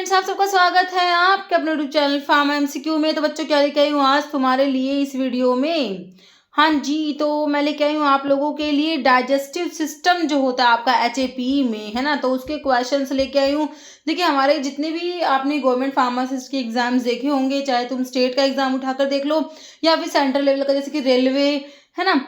Friends, आप सबका स्वागत है आपके अपने यूट्यूब चैनल फार्म एमसीक्यू में। तो बच्चों, क्या लेके आई हूँ आज तुम्हारे लिए इस वीडियो में। हाँ जी, तो मैं लेके आई हूँ आप लोगों के लिए डाइजेस्टिव सिस्टम जो होता है आपका एचएपी में, है ना। तो उसके क्वेश्चंस लेके आई हूँ। देखिए, हमारे जितने भी आपने गवर्नमेंट फार्मासिस्ट के एग्जाम्स देखे होंगे, चाहे तुम स्टेट का एग्जाम उठाकर देख लो या फिर सेंट्रल लेवल का, जैसे कि रेलवे, है ना,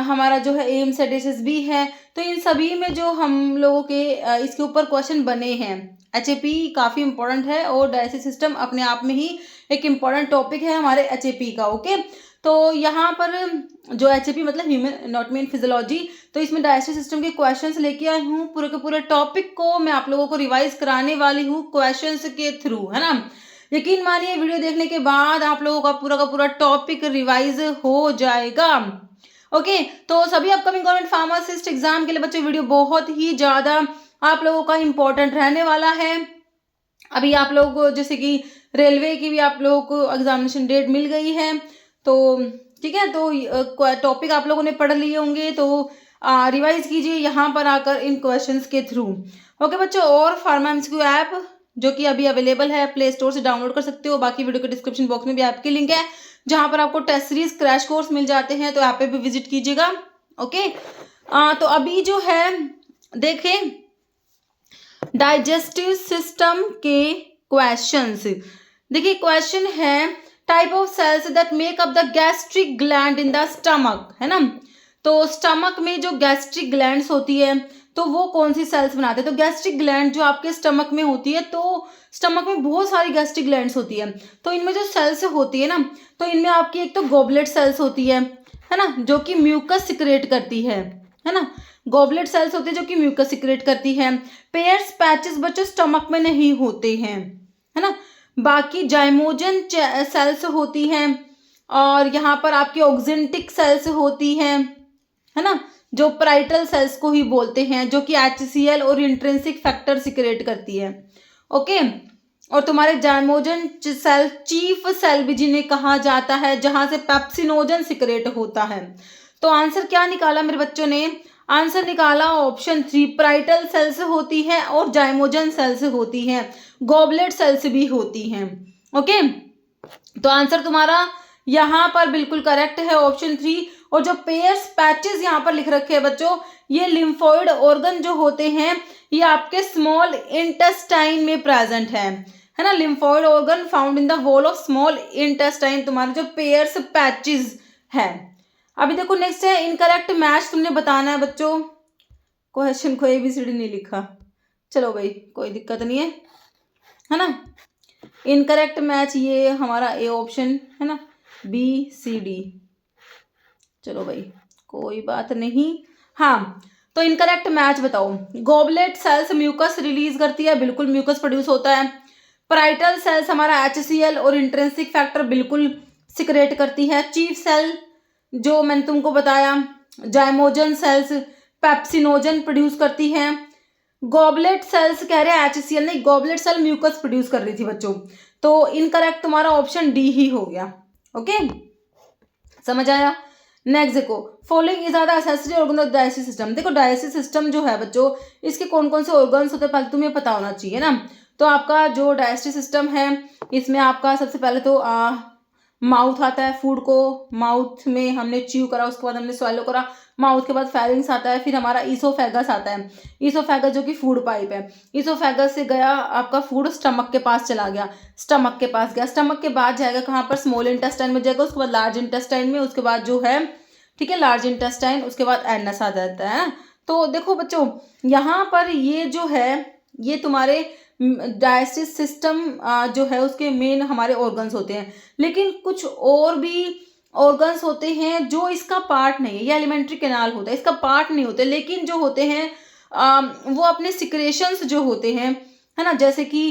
हमारा जो है एम्स है, एसएसबी है, तो इन सभी में जो हम लोगों के इसके ऊपर क्वेश्चन बने हैं। एचएपी काफ़ी इंपॉर्टेंट है और डाइजेस्टिव सिस्टम अपने आप में ही एक इम्पॉर्टेंट टॉपिक है हमारे एचएपी का। ओके, तो यहाँ पर जो एचएपी मतलब ह्यूमन एनाटॉमी एंड फिजियोलॉजी, तो इसमें डाइजेस्टिव सिस्टम के क्वेश्चंस लेके आई हूँ। पूरे के पूरे टॉपिक को मैं आप लोगों को रिवाइज कराने वाली हूँ क्वेश्चंस के थ्रू, है ना। यकीन मानिए, वीडियो देखने के बाद आप लोगों का पूरा टॉपिक रिवाइज हो जाएगा। ओके, तो सभी अपकमिंग गवर्नमेंट फार्मासिस्ट एग्जाम के लिए बच्चों वीडियो बहुत ही ज़्यादा आप लोगों का इम्पोर्टेंट रहने वाला है। अभी आप लोग जैसे कि रेलवे की भी आप लोगों को एग्जामिनेशन डेट मिल गई है, तो ठीक है, तो टॉपिक आप लोगों ने पढ़ लिए होंगे, तो रिवाइज कीजिए यहाँ पर आकर इन क्वेश्चंस के थ्रू। ओके बच्चों, और फार्मा एमसीक्यू ऐप जो कि अभी अवेलेबल है, प्ले स्टोर से डाउनलोड कर सकते हो। बाकी वीडियो के डिस्क्रिप्शन बॉक्स में भी ऐप की लिंक है, जहाँ पर आपको टेस्ट सीरीज क्रैश कोर्स मिल जाते हैं, तो ऐप पे भी विजिट कीजिएगा। ओके, तो अभी जो है देखें डाइजेस्टिव सिस्टम के क्वेश्चंस। देखिए, क्वेश्चन है type of cells that make up the gastric gland in the stomach, है ना। तो स्टमक में जो गैस्ट्रिक ग्लैंड्स होती है, तो वो कौन सी सेल्स बनाते हैं। तो गैस्ट्रिक ग्लैंड जो आपके स्टमक में होती है, तो स्टमक में बहुत सारी गैस्ट्रिक ग्लैंड्स होती है, तो इनमें जो सेल्स होती है ना, तो इनमें आपकी एक तो गॉबलेट सेल्स होती है ना, जो कि म्यूकस सिक्रेट करती है ना। गॉबलेट सेल्स होती है जो कि म्यूकस सिक्रेट करती है। पेयर्स पैचेस बच्चों स्टमक में नहीं होते हैं, है ना। बाकी जाइमोजन सेल्स होती हैं, और यहाँ पर आपकी ऑक्जेंटिक सेल्स होती हैं, है ना, जो पैराइटल सेल्स को ही बोलते हैं, जो कि HCl और इंट्रिंसिक फैक्टर सिक्रेट करती है। ओके, और तुम्हारे जाइमोजन सेल चीफ सेल भी जिन्हें कहा जाता है, जहां से पेप्सिनोजन सिक्रेट होता है। तो आंसर क्या निकाला मेरे बच्चों ने? आंसर निकाला ऑप्शन 3, पैराइटल सेल्स होती है और जाइमोजन सेल्स होती हैं, गॉबलेट सेल्स भी होती हैं। ओके, तो आंसर तुम्हारा यहाँ पर बिल्कुल करेक्ट है, ऑप्शन 3। और जो पेयर्स पैचेस यहाँ पर लिख रखे हैं बच्चों, ये लिम्फोइड ऑर्गन जो होते हैं, ये आपके स्मॉल इंटेस्टाइन में प्रेजेंट है ना। Lymphoid organ found in the wall of small intestine, तुम्हारे जो पेयर्स पैचेस है। अभी देखो नेक्स्ट है इनकरेक्ट मैच, तुमने बताना है बच्चों। क्वेश्चन को ABCD नहीं लिखा, चलो भाई कोई दिक्कत नहीं है ना। इनकरेक्ट मैच ये हमारा ए ऑप्शन है ना, BCD, चलो भाई कोई बात नहीं। हाँ, तो इनकरेक्ट मैच बताओ। गॉबलेट सेल्स म्यूकस रिलीज करती है, बिल्कुल म्यूकस प्रोड्यूस होता है। पैराइटल सेल्स हमारा HCl और इंट्रिंसिक फैक्टर बिल्कुल सिक्रेट करती है। चीफ सेल जो मैंने तुमको बताया, जाइमोजन सेल्स पेप्सिनोजन प्रोड्यूस करती हैं। गॉबलेट सेल्स कह रहे हैं HCl नहीं, गॉबलेट सेल म्यूकस प्रोड्यूस कर रही थी बच्चों, तो इनकरेक्ट तुम्हारा ऑप्शन D ही हो गया। ओके, समझ आया। नेक्स्ट देखो, following is are the accessory organ of digestive system. देखो, डाइजेस्टिव सिस्टम जो है बच्चों, इसके कौन कौन से ऑर्गन्स होते हैं पहले तुम्हें पता होना चाहिए ना। तो आपका जो डाइजेस्टिव सिस्टम है, इसमें आपका सबसे पहले तो माउथ आता है। फूड को माउथ में हमने च्यू करा, उसके बाद हमने स्वैलो करा, माउथ के बाद फेरिंग्स आता है, फिर हमारा ईसोफेगस आता है। ईसोफेगस जो कि फूड पाइप है, ईसोफेगस से गया आपका फूड स्टमक के पास चला गया, स्टमक के पास गया, स्टमक के बाद जाएगा कहाँ पर, स्मॉल इंटेस्टाइन में जाएगा, उसके बाद लार्ज इंटेस्टाइन में, उसके बाद जो है ठीक है लार्ज इंटेस्टाइन, उसके बाद एनस आ जाता है। तो देखो बच्चों, यहाँ पर ये जो है, ये तुम्हारे डाइजेस्टिव सिस्टम जो है उसके मेन हमारे ऑर्गन्स होते हैं, लेकिन कुछ और भी ऑर्गन्स होते हैं जो इसका पार्ट नहीं है। ये एलिमेंट्री कैनाल होता है, इसका पार्ट नहीं होते, लेकिन जो होते हैं वो अपने सिक्रेशंस जो होते हैं, है ना, जैसे कि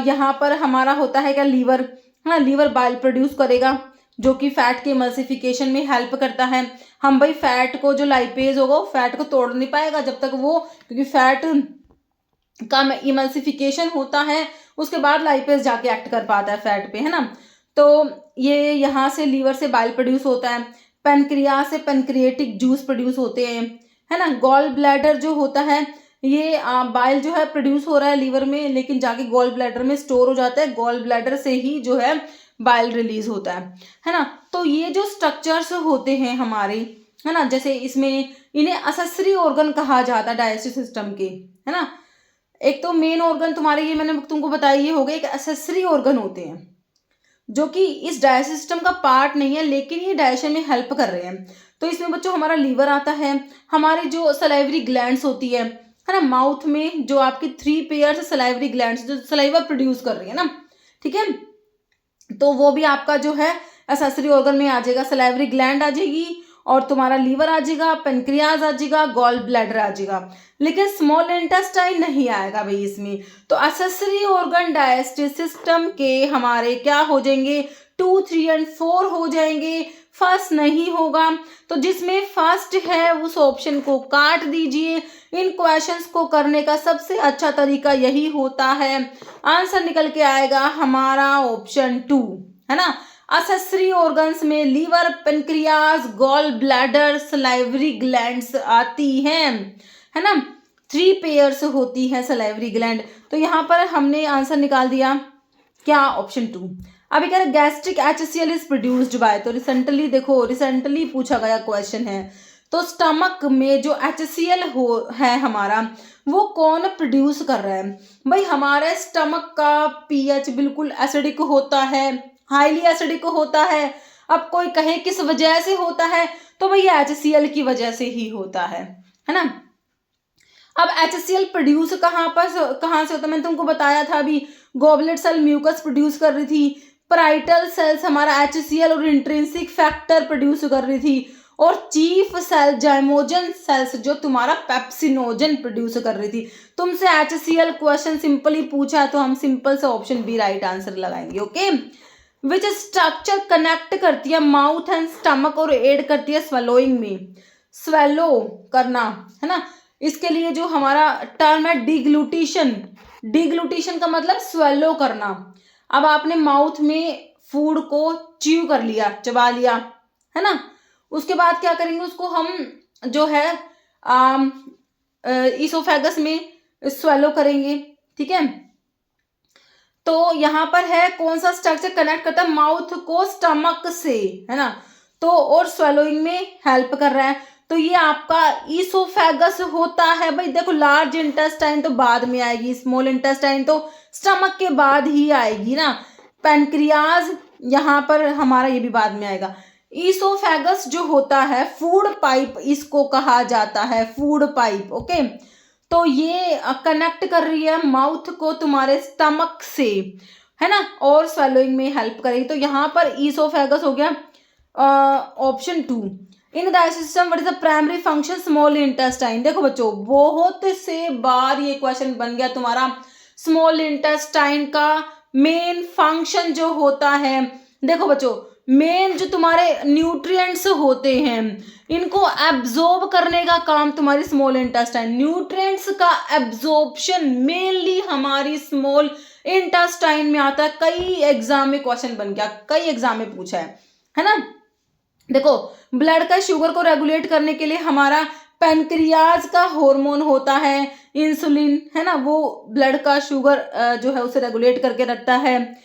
यहाँ पर हमारा होता है क्या, लीवर, है ना। लीवर बाइल प्रोड्यूस करेगा, जो कि फैट के इमल्सिफिकेशन में हेल्प करता है। हम भाई फैट को जो लाइपेज होगा, वो फैट को तोड़ नहीं पाएगा जब तक वो, क्योंकि फैट का इमल्सिफिकेशन होता है, उसके बाद लाइपेज जाके एक्ट कर पाता है फैट पे, है ना। तो ये यहाँ से लीवर से बाइल प्रोड्यूस होता है, पेनक्रियास से पेनक्रिएटिक जूस प्रोड्यूस होते हैं, है ना। गॉल ब्लैडर जो होता है, ये बाइल जो है प्रोड्यूस हो रहा है लीवर में, लेकिन जाके गॉल ब्लैडर में स्टोर हो जाता है, गॉल ब्लैडर से ही जो है बाइल रिलीज होता है ना। तो ये जो स्ट्रक्चर्स होते हैं हमारे, है ना, जैसे इसमें इन्हें असेसरी ऑर्गन कहा जाता है डाइजेस्टिव सिस्टम के, है ना। एक तो मेन ऑर्गन तुम्हारे ये मैंने तुमको बताया ये हो गए, एक असेसरी ऑर्गन होते हैं जो कि इस डाइजेस्टिव सिस्टम का पार्ट नहीं है, लेकिन ये डाइजेशन में हेल्प कर रहे हैं। तो इसमें बच्चों हमारा लीवर आता है, हमारी जो सलाइवरी ग्लैंड्स होती है ना, माउथ में जो आपकी 3 पेयर्स सलाइवरी ग्लैंड्स जो सलाइवा प्रोड्यूस कर रही है ना, ठीक है, तो वो भी आपका जो है एसेसरी ऑर्गन में आ जाएगा। सलाइवरी ग्लैंड आ जाएगी और तुम्हारा लीवर आ जाएगा, पेनक्रियाज आ जाएगा, गॉल ब्लैडर आ जाएगा, लेकिन स्मॉल इंटेस्टाइन नहीं आएगा भाई इसमें। तो एसेसरी ऑर्गन डाइजेस्टिव सिस्टम के हमारे क्या हो जाएंगे, 2, 3 और 4 हो जाएंगे, फर्स्ट नहीं होगा। तो जिसमें फर्स्ट है उस ऑप्शन को काट दीजिए। इन क्वेश्चंस को करने का सबसे अच्छा तरीका यही होता है। आंसर निकल के आएगा हमारा ऑप्शन 2, है ना। असेसरी ऑर्गन्स में liver, pancreas, gall bladder, salivary glands आती हैं, है ना। 3 पेयर्स होती है सलाइवरी ग्लैंड। तो यहाँ पर हमने आंसर निकाल दिया क्या, ऑप्शन 2। अभी कह रहे gastric HCl is produced by, तो रिसेंटली देखो, रिसेंटली पूछा गया क्वेश्चन है। तो स्टमक में जो HCl है हमारा, वो कौन प्रोड्यूस कर रहा है भाई। हमारे स्टमक का pH बिल्कुल एसिडिक होता है, हाईली एसिडिक होता है। अब कोई कहे किस वजह से होता है, तो भाई HCl की वजह से ही होता है ना। अब HCl प्रोड्यूस कहाँ से होता है, मैंने तुमको बताया था अभी, गॉबलेट सेल म्यूकस प्रोड्यूस कर रही थी, पैराइटल सेल्स हमारा HCl और इंट्रिंसिक फैक्टर प्रोड्यूस कर रही थी, और चीफ सेल जाइमोजन सेल्स जो तुम्हारा पेप्सिनोजन प्रोड्यूस कर रही थी। तुमसे HCl क्वेश्चन सिंपली पूछा है, तो हम सिंपल से ऑप्शन बी राइट आंसर लगाएंगे। ओके, विच स्ट्रक्चर कनेक्ट करती है माउथ एंड स्टमक और एड करती है स्वेलोइंग में, स्वेलो करना, है ना। इसके लिए जो हमारा टर्म है डिग्लूटिशन, डिग्लूटिशन का मतलब स्वेलो करना। अब आपने माउथ में फूड को च्यू कर लिया, चबा लिया, है ना, उसके बाद क्या करेंगे, उसको हम जो है इसोफेगस में स्वेलो करेंगे, ठीक है। तो यहाँ पर है कौन सा स्ट्रक्चर कनेक्ट करता है माउथ को स्टमक से, है ना, तो और स्वेलोइंग में हेल्प कर रहा है। तो ये आपका ईसोफेगस होता है भाई। देखो लार्ज इंटेस्टाइन तो बाद में आएगी, स्मॉल इंटेस्टाइन तो स्टमक के बाद ही आएगी ना। पैनक्रियाज यहाँ पर हमारा ये भी बाद में आएगा। ईसोफेगस जो होता है, फूड पाइप इसको कहा जाता है, फूड पाइप। ओके, तो ये कनेक्ट कर रही है माउथ को तुम्हारे स्टमक से, है ना, और स्वेलोइंग में हेल्प करेगी। तो यहाँ पर ईसोफेगस हो गया option 2। In digestive system what is the primary function small intestine. देखो बच्चों, बहुत से बार ये क्वेश्चन बन गया तुम्हारा। स्मॉल इंटेस्टाइन का मेन फंक्शन जो होता है, देखो बच्चों, मेन जो तुम्हारे न्यूट्रिएंट्स होते हैं, इनको एब्जॉर्ब करने का काम तुम्हारी स्मॉल इंटेस्टाइन। न्यूट्रिएंट्स का एब्जॉर्प्शन मेनली हमारी स्मॉल इंटेस्टाइन में आता है। कई एग्जाम में क्वेश्चन बन गया, कई एग्जाम में पूछा है ना। देखो, ब्लड का शुगर को रेगुलेट करने के लिए हमारा पैनक्रियाज का हार्मोन होता है इंसुलिन, है ना, वो ब्लड का शुगर जो है उसे रेगुलेट करके रखता है।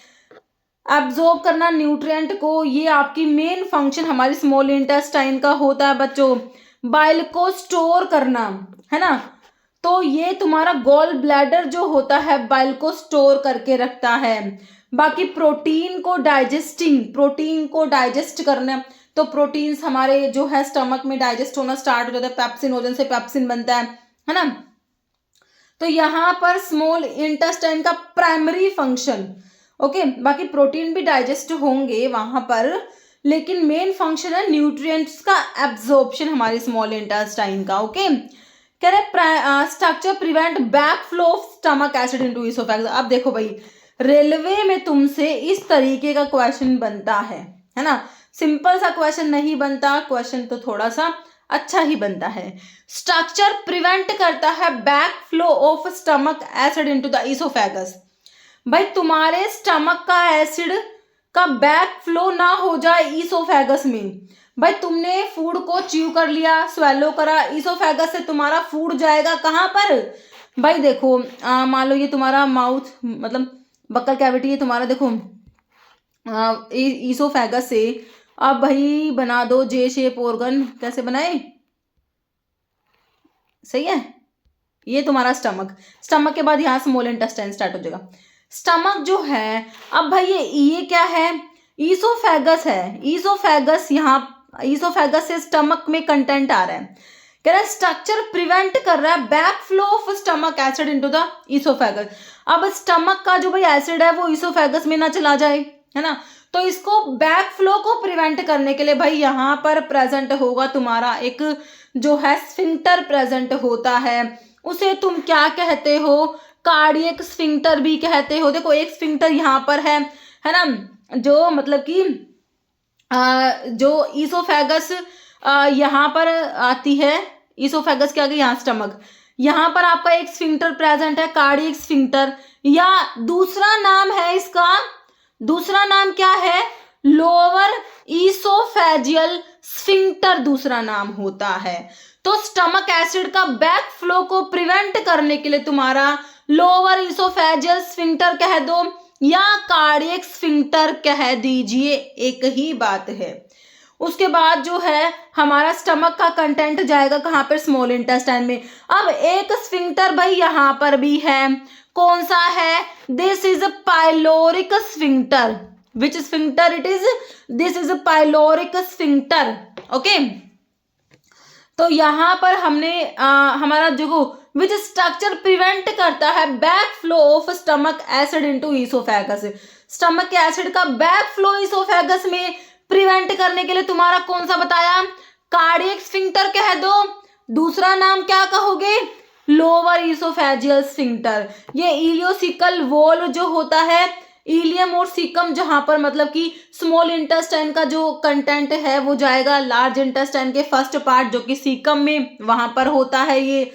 एब्जॉर्ब करना न्यूट्रिएंट को, ये आपकी मेन फंक्शन हमारी स्मॉल इंटेस्टाइन का होता है बच्चों। बाइल को स्टोर करना, है ना, तो ये तुम्हारा गॉल ब्लैडर जो होता है बाइल को स्टोर करके रखता है। बाकी प्रोटीन को डाइजेस्ट करना, तो प्रोटीन्स हमारे जो है स्टमक में डाइजेस्ट होना स्टार्ट हो जाता है, पेप्सिनोजन से पेप्सिन बनता है ना। तो यहाँ पर स्मॉल इंटेस्टाइन का प्राइमरी फंक्शन, ओके, बाकी प्रोटीन भी डाइजेस्ट होंगे वहां पर, लेकिन मेन फंक्शन है न्यूट्रिएंट्स का एब्जॉर्प्शन हमारे स्मॉल इंटेस्टाइन का। ओके, कह रहे structure prevent back flow of stomach acid into oesophagus. अब देखो भाई, रेलवे में तुमसे इस तरीके का क्वेश्चन बनता है ना। सिंपल सा क्वेश्चन नहीं बनता, क्वेश्चन तो थोड़ा सा अच्छा ही बनता है। स्ट्रक्चर प्रिवेंट करता है back flow of stomach acid into the oesophagus. भाई तुम्हारे स्टमक का एसिड का बैक फ्लो ना हो जाए इसोफेगस में। भाई तुमने फूड को च्यू कर लिया, स्वेलो करा, इसोफेगस से तुम्हारा फूड जाएगा कहाँ पर, भाई देखो मान लो ये तुम्हारा माउथ मतलब बक्कल कैविटी है तुम्हारा, देखो ईसोफेगस से अब भाई बना दो जे शेप ऑर्गन, कैसे बनाए, सही है। ये तुम्हारा स्टमक, स्टमक के बाद यहाँ स्मॉल इंटेस्टाइन स्टार्ट हो जाएगा। स्टमक जो है, अब भाई ये क्या है, ईसोफेगस है। ईसोफेगस, यहाँ ईसोफेगस से स्टमक में कंटेंट आ रहा है, कह रहा है स्ट्रक्चर प्रिवेंट कर रहा है back flow of stomach acid into the oesophagus. अब स्टमक का जो भाई एसिड है वो ईसोफेगस में ना चला जाए, है ना, तो इसको बैक फ्लो को प्रिवेंट करने के लिए भाई यहाँ पर प्रेजेंट होगा तुम्हारा एक जो है स्फिंक्टर प्रेजेंट होता है, उसे तुम क्या कहते हो, कार्डियक स्फिंक्टर भी कहते हो। देखो एक स्फिंक्टर यहाँ पर है ना, जो मतलब कि जो ईसोफेगस यहाँ पर आती है, ईसोफेगस के आगे यहाँ स्टमक, यहाँ पर आपका एक स्फिंक्टर प्रेजेंट है, कार्डियक स्फिंक्टर, या दूसरा नाम है इसका, दूसरा नाम क्या है, लोअर ईसोफेजियल स्फिंक्टर दूसरा नाम होता है। तो स्टमक एसिड का बैक फ्लो को प्रिवेंट करने के लिए तुम्हारा लोअर ईसोफेजियल स्फिंक्टर कह दो या कार्डियक स्फिंक्टर कह दीजिए, एक ही बात है। उसके बाद जो है हमारा स्टमक का कंटेंट जाएगा कहाँ पर, स्मॉल इंटेस्टाइन में। अब एक स्फिंक्टर भाई यहाँ पर भी है, कौन सा है, this is a pyloric sphincter, which sphincter it is, this is a pyloric sphincter, okay. तो यहाँ पर हमने हमारा जो विच स्ट्रक्चर प्रिवेंट करता है back flow of stomach acid into oesophagus, stomach के एसिड का बैक फ्लो ईसोफेगस में प्रिवेंट करने के लिए तुम्हारा कौन सा बताया, कार्डियक स्फिंक्टर कह दो, दूसरा नाम क्या कहोगे, लोअर ईसोफेजियल स्फिंक्टर। ये इलियोसिकल वॉल्व जो होता है, इलियम और सीकम, जहां पर मतलब कि स्मॉल इंटेस्टाइन का जो कंटेंट है वो जाएगा लार्ज इंटेस्टाइन के फर्स्ट पार्ट जो कि सीकम में वहां पर होता है।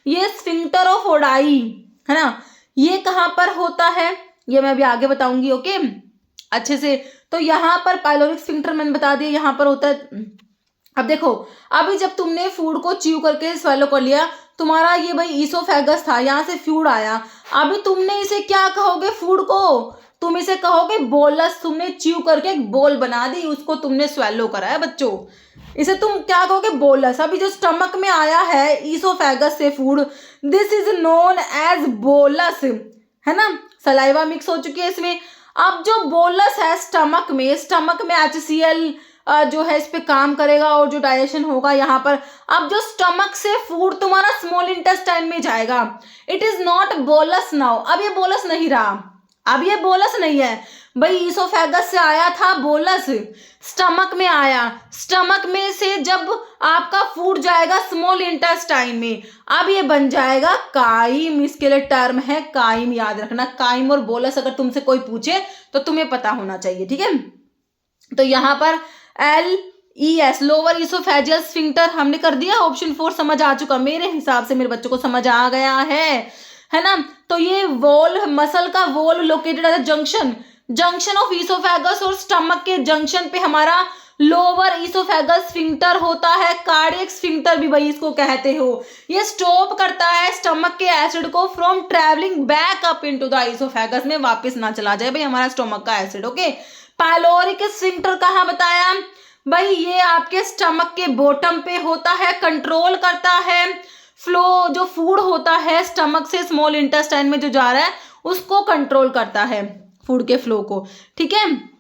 ये स्फिंक्टर ऑफ ओडाई है ना, ये कहाँ पर होता है ये मैं अभी आगे बताऊंगी, ओके अच्छे से। तो यहाँ पर पाइलोरिक स्फिंक्टर मैंने बता दिया यहाँ पर होता है। अब देखो अभी जब तुमने फूड को च्यू करके स्वेलो कर लिया, तुम्हारा ये भाई ईसोफेगस था, यहाँ से फूड आया, अभी तुमने इसे क्या कहोगे, फूड को तुम इसे कहोगे बोलस, तुमने च्यू करके एक बोल बना दी, उसको तुमने स्वेलो करा है बच्चों, इसे तुम क्या कहोगे, बोलस। अभी जो स्टमक में आया है ईसोफेगस से food, this is known as bolus, है ना, सलाइवा मिक्स हो चुकी है इसमें। अब जो बोलस है स्टमक में HCl जो है इस पे काम करेगा और जो डाइजेशन होगा यहाँ पर। अब जो स्टमक से फूड तुम्हारा स्मॉल इंटेस्टाइन में जाएगा, it is not bolus now, अब ये बोलस नहीं रहा, अब ये बोलस नहीं है भाई, ईसोफेगस से आया था बोलस, स्टमक में आया, स्टमक में से जब आपका फूड जाएगा स्मॉल इंटेस्टाइन में, अब ये बन जाएगा काइम, इसके लिए टर्म है काइम, याद रखना। काइम और बोलस अगर तुमसे कोई पूछे तो तुम्हें पता होना चाहिए, ठीक है। तो यहाँ पर LES लोअर ईसोफेजियल स्फिंक्टर हमने कर दिया, ऑप्शन 4 समझ आ चुका मेरे हिसाब से, मेरे बच्चों को समझ आ गया है ना। तो ये वॉल मसल का wall located at junction of oesophagus और स्टमक के जंक्शन पे हमारा लोअर ईसोफेगस स्फिंक्टर होता है, कार्डियक स्फिंक्टर भी भाई इसको कहते हो। ये स्टॉप करता है स्टमक के एसिड को from travelling back up into the oesophagus में, वापस ना चला जाए भाई हमारा स्टमक का एसिड, ओके। पाइलोरिक स्फिंक्टर कहाँ बताया भाई, ये आपके स्टमक के बॉटम पे होता है, कंट्रोल करता है फ्लो, जो फूड होता है स्टमक से स्मॉल इंटेस्टाइन में जो जा रहा है उसको कंट्रोल करता है, फूड के फ्लो को, ठीक है।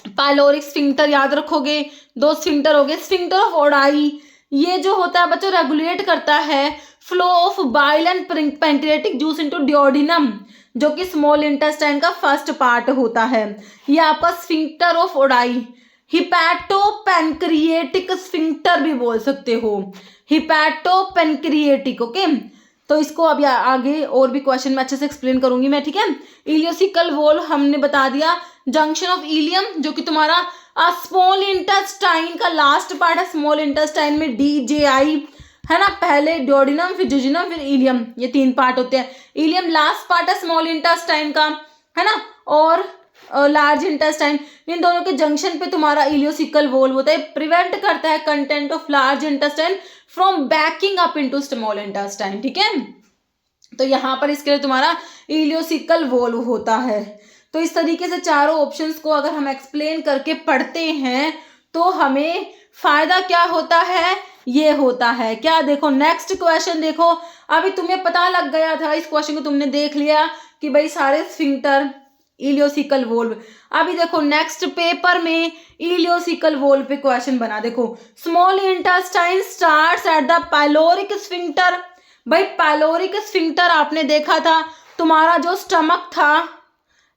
पाइलोरिक स्फिंक्टर याद रखोगे, 2 स्फिंक्टर हो गए। स्फिंक्टर ऑफ ओडाई ये जो होता है बच्चों रेगुलेट करता है flow of bile and pancreatic juice into duodenum, जो कि स्मॉल इंटेस्टाइन का फर्स्ट पार्ट होता है। ये आपका स्फिंक्टर ऑफ ओडाई, हिपैटोपैंक्रिएटिक स्फिंक्टर भी बोल सकते हो, हिपैटोपैंक्रिएटिक, ओके। तो इसको अभी आगे और भी क्वेश्चन में अच्छे से एक्सप्लेन करूंगी मैं, ठीक है। इलियोसिकल वॉल हमने बता दिया, जंक्शन ऑफ इलियम जो कि तुम्हारा स्मॉल इंटेस्टाइन का लास्ट पार्ट है, स्मॉल इंटेस्टाइन में DJI है ना, पहले डिओडिनम फिर जुजिनम फिर इलियम, ये 3 पार्ट होते हैं। इलियम लास्ट पार्ट है स्मॉल इंटेस्टाइन का, है ना, और लार्ज इंटेस्टाइन, इन दोनों के जंक्शन पे तुम्हारा इलियोसिकल वॉल होता है, प्रिवेंट करता है content of large intestine from banking up into small intestine, ठीक है। तो यहाँ पर इसके लिए तुम्हारा इलियोसिकल वोल्व होता है। तो इस तरीके से चारों ऑप्शंस को अगर हम एक्सप्लेन करके पढ़ते हैं तो हमें फायदा क्या होता है, ये होता है क्या। देखो नेक्स्ट क्वेश्चन देखो, अभी तुम्हें पता लग गया था, इस क्वेश्चन को तुमने देख लिया कि भाई सारे स्फिंक्टर इलियोसिकल वोल्व। अभी देखो नेक्स्ट पेपर में इलियोसिकल वोल्व पे क्वेश्चन बना। देखो small intestine starts at the pyloric sphincter. भाई पाइलोरिक स्फिंक्टर आपने देखा था, तुम्हारा जो स्टमक था,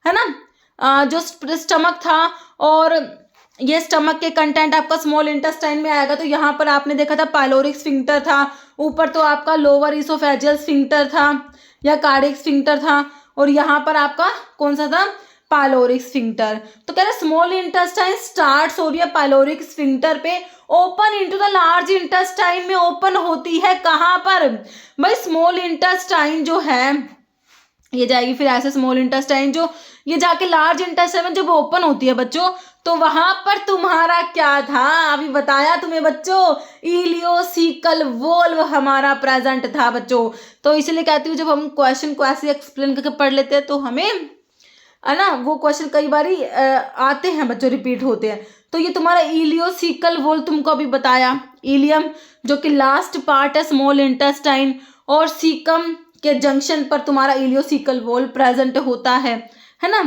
है ना, जो स्टमक था और ये स्टमक के कंटेंट आपका स्मॉल इंटेस्टाइन में आएगा। तो यहाँ पर आपने देखा था पाइलोरिक स्फिंक्टर था, ऊपर तो आपका लोअर इसोफेजियल स्फिंक्टर था या कार्डियक स्फिंक्टर था, और यहाँ पर आपका कौन सा था, पाइलोरिक स्फिंक्टर। तो कह रहे स्मॉल इंटेस्टाइन स्टार्ट्स हो रही है पाइलोरिक स्फिंक्टर पे, open into the large intestine में ओपन होती है कहाँ पर, भाई स्मॉल इंटेस्टाइन जो है ये जाएगी फिर ऐसे स्मॉल इंटेस्टाइन जो ये जाके लार्ज इंटेस्टाइन में जब ओपन होती है बच्चों, तो वहां पर तुम्हारा क्या था, अभी बताया तुम्हें बच्चों, इलियोसिकल वोल्व हमारा प्रेजेंट था बच्चों। तो इसलिए कहती हूँ जब हम क्वेश्चन को ऐसे एक्सप्लेन करके पढ़ लेते हैं तो हमें, है ना, वो क्वेश्चन कई बार आते हैं बच्चों, रिपीट होते हैं। तो ये तुम्हारा इलियोसिकल वोल्व तुमको अभी बताया, इलियम जो कि लास्ट पार्ट है स्मॉल इंटेस्टाइन, और सीकम के जंक्शन पर तुम्हारा इलियोसिकल वोल्व प्रेजेंट होता है ना।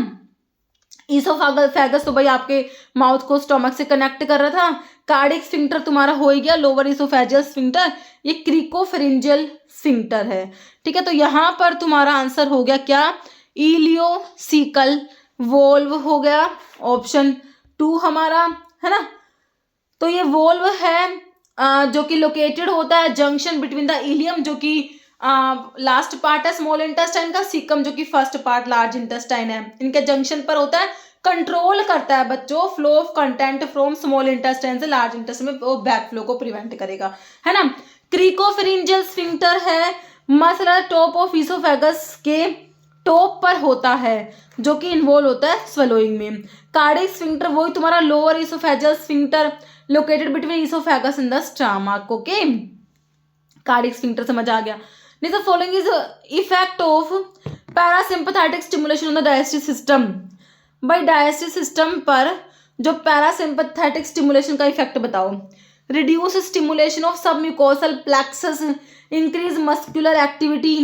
इसोफेगस तो भाई आपके माउथ को स्टमक से कनेक्ट कर रहा था। कार्डियक स्फिंक्टर तुम्हारा हो ही गया, लोअर इसोफेजियल स्फिंक्टर, ये क्रिकोफेरिंजियल स्फिंक्टर है, ठीक है। तो यहाँ पर तुम्हारा आंसर हो गया क्या, इलियोसिकल वोल्व हो गया, ऑप्शन 2 हमारा, है ना। तो ये वोल्व है जो कि लोकेटेड होता है जंक्शन बिटवीन द इलियम जो कि लास्ट पार्ट है स्मॉल इंटेस्टाइन का, सीकम जो कि फर्स्ट पार्ट लार्ज इंटेस्टाइन है, इनके जंक्शन पर होता है, कंट्रोल करता है बच्चों flow of content from small intestine से लार्ज इंटेस्टाइन में, वो बैक फ्लो को प्रिवेंट करेगा, है ना। क्रिकोफेरिंजियल स्फिंक्टर है, मसलर टॉप ऑफ इसोफेगस के टॉप पर होता है जो कि इन्वॉल्व होता है स्वेलोइंग में। कार्डियक स्फिंक्टर वही तुम्हारा lower oesophageal sphincter located between oesophagus and the stomach, okay. Cardiac sphincter समझ आ गया। This the following is effect of parasympathetic stimulation on the digestive system। भाई डाइजेस्टिव सिस्टम पर जो पैरासिम्पैथेटिक स्टिमुलेशन का effect बताओ। Reduce stimulation of submucosal plexus, increase muscular activity,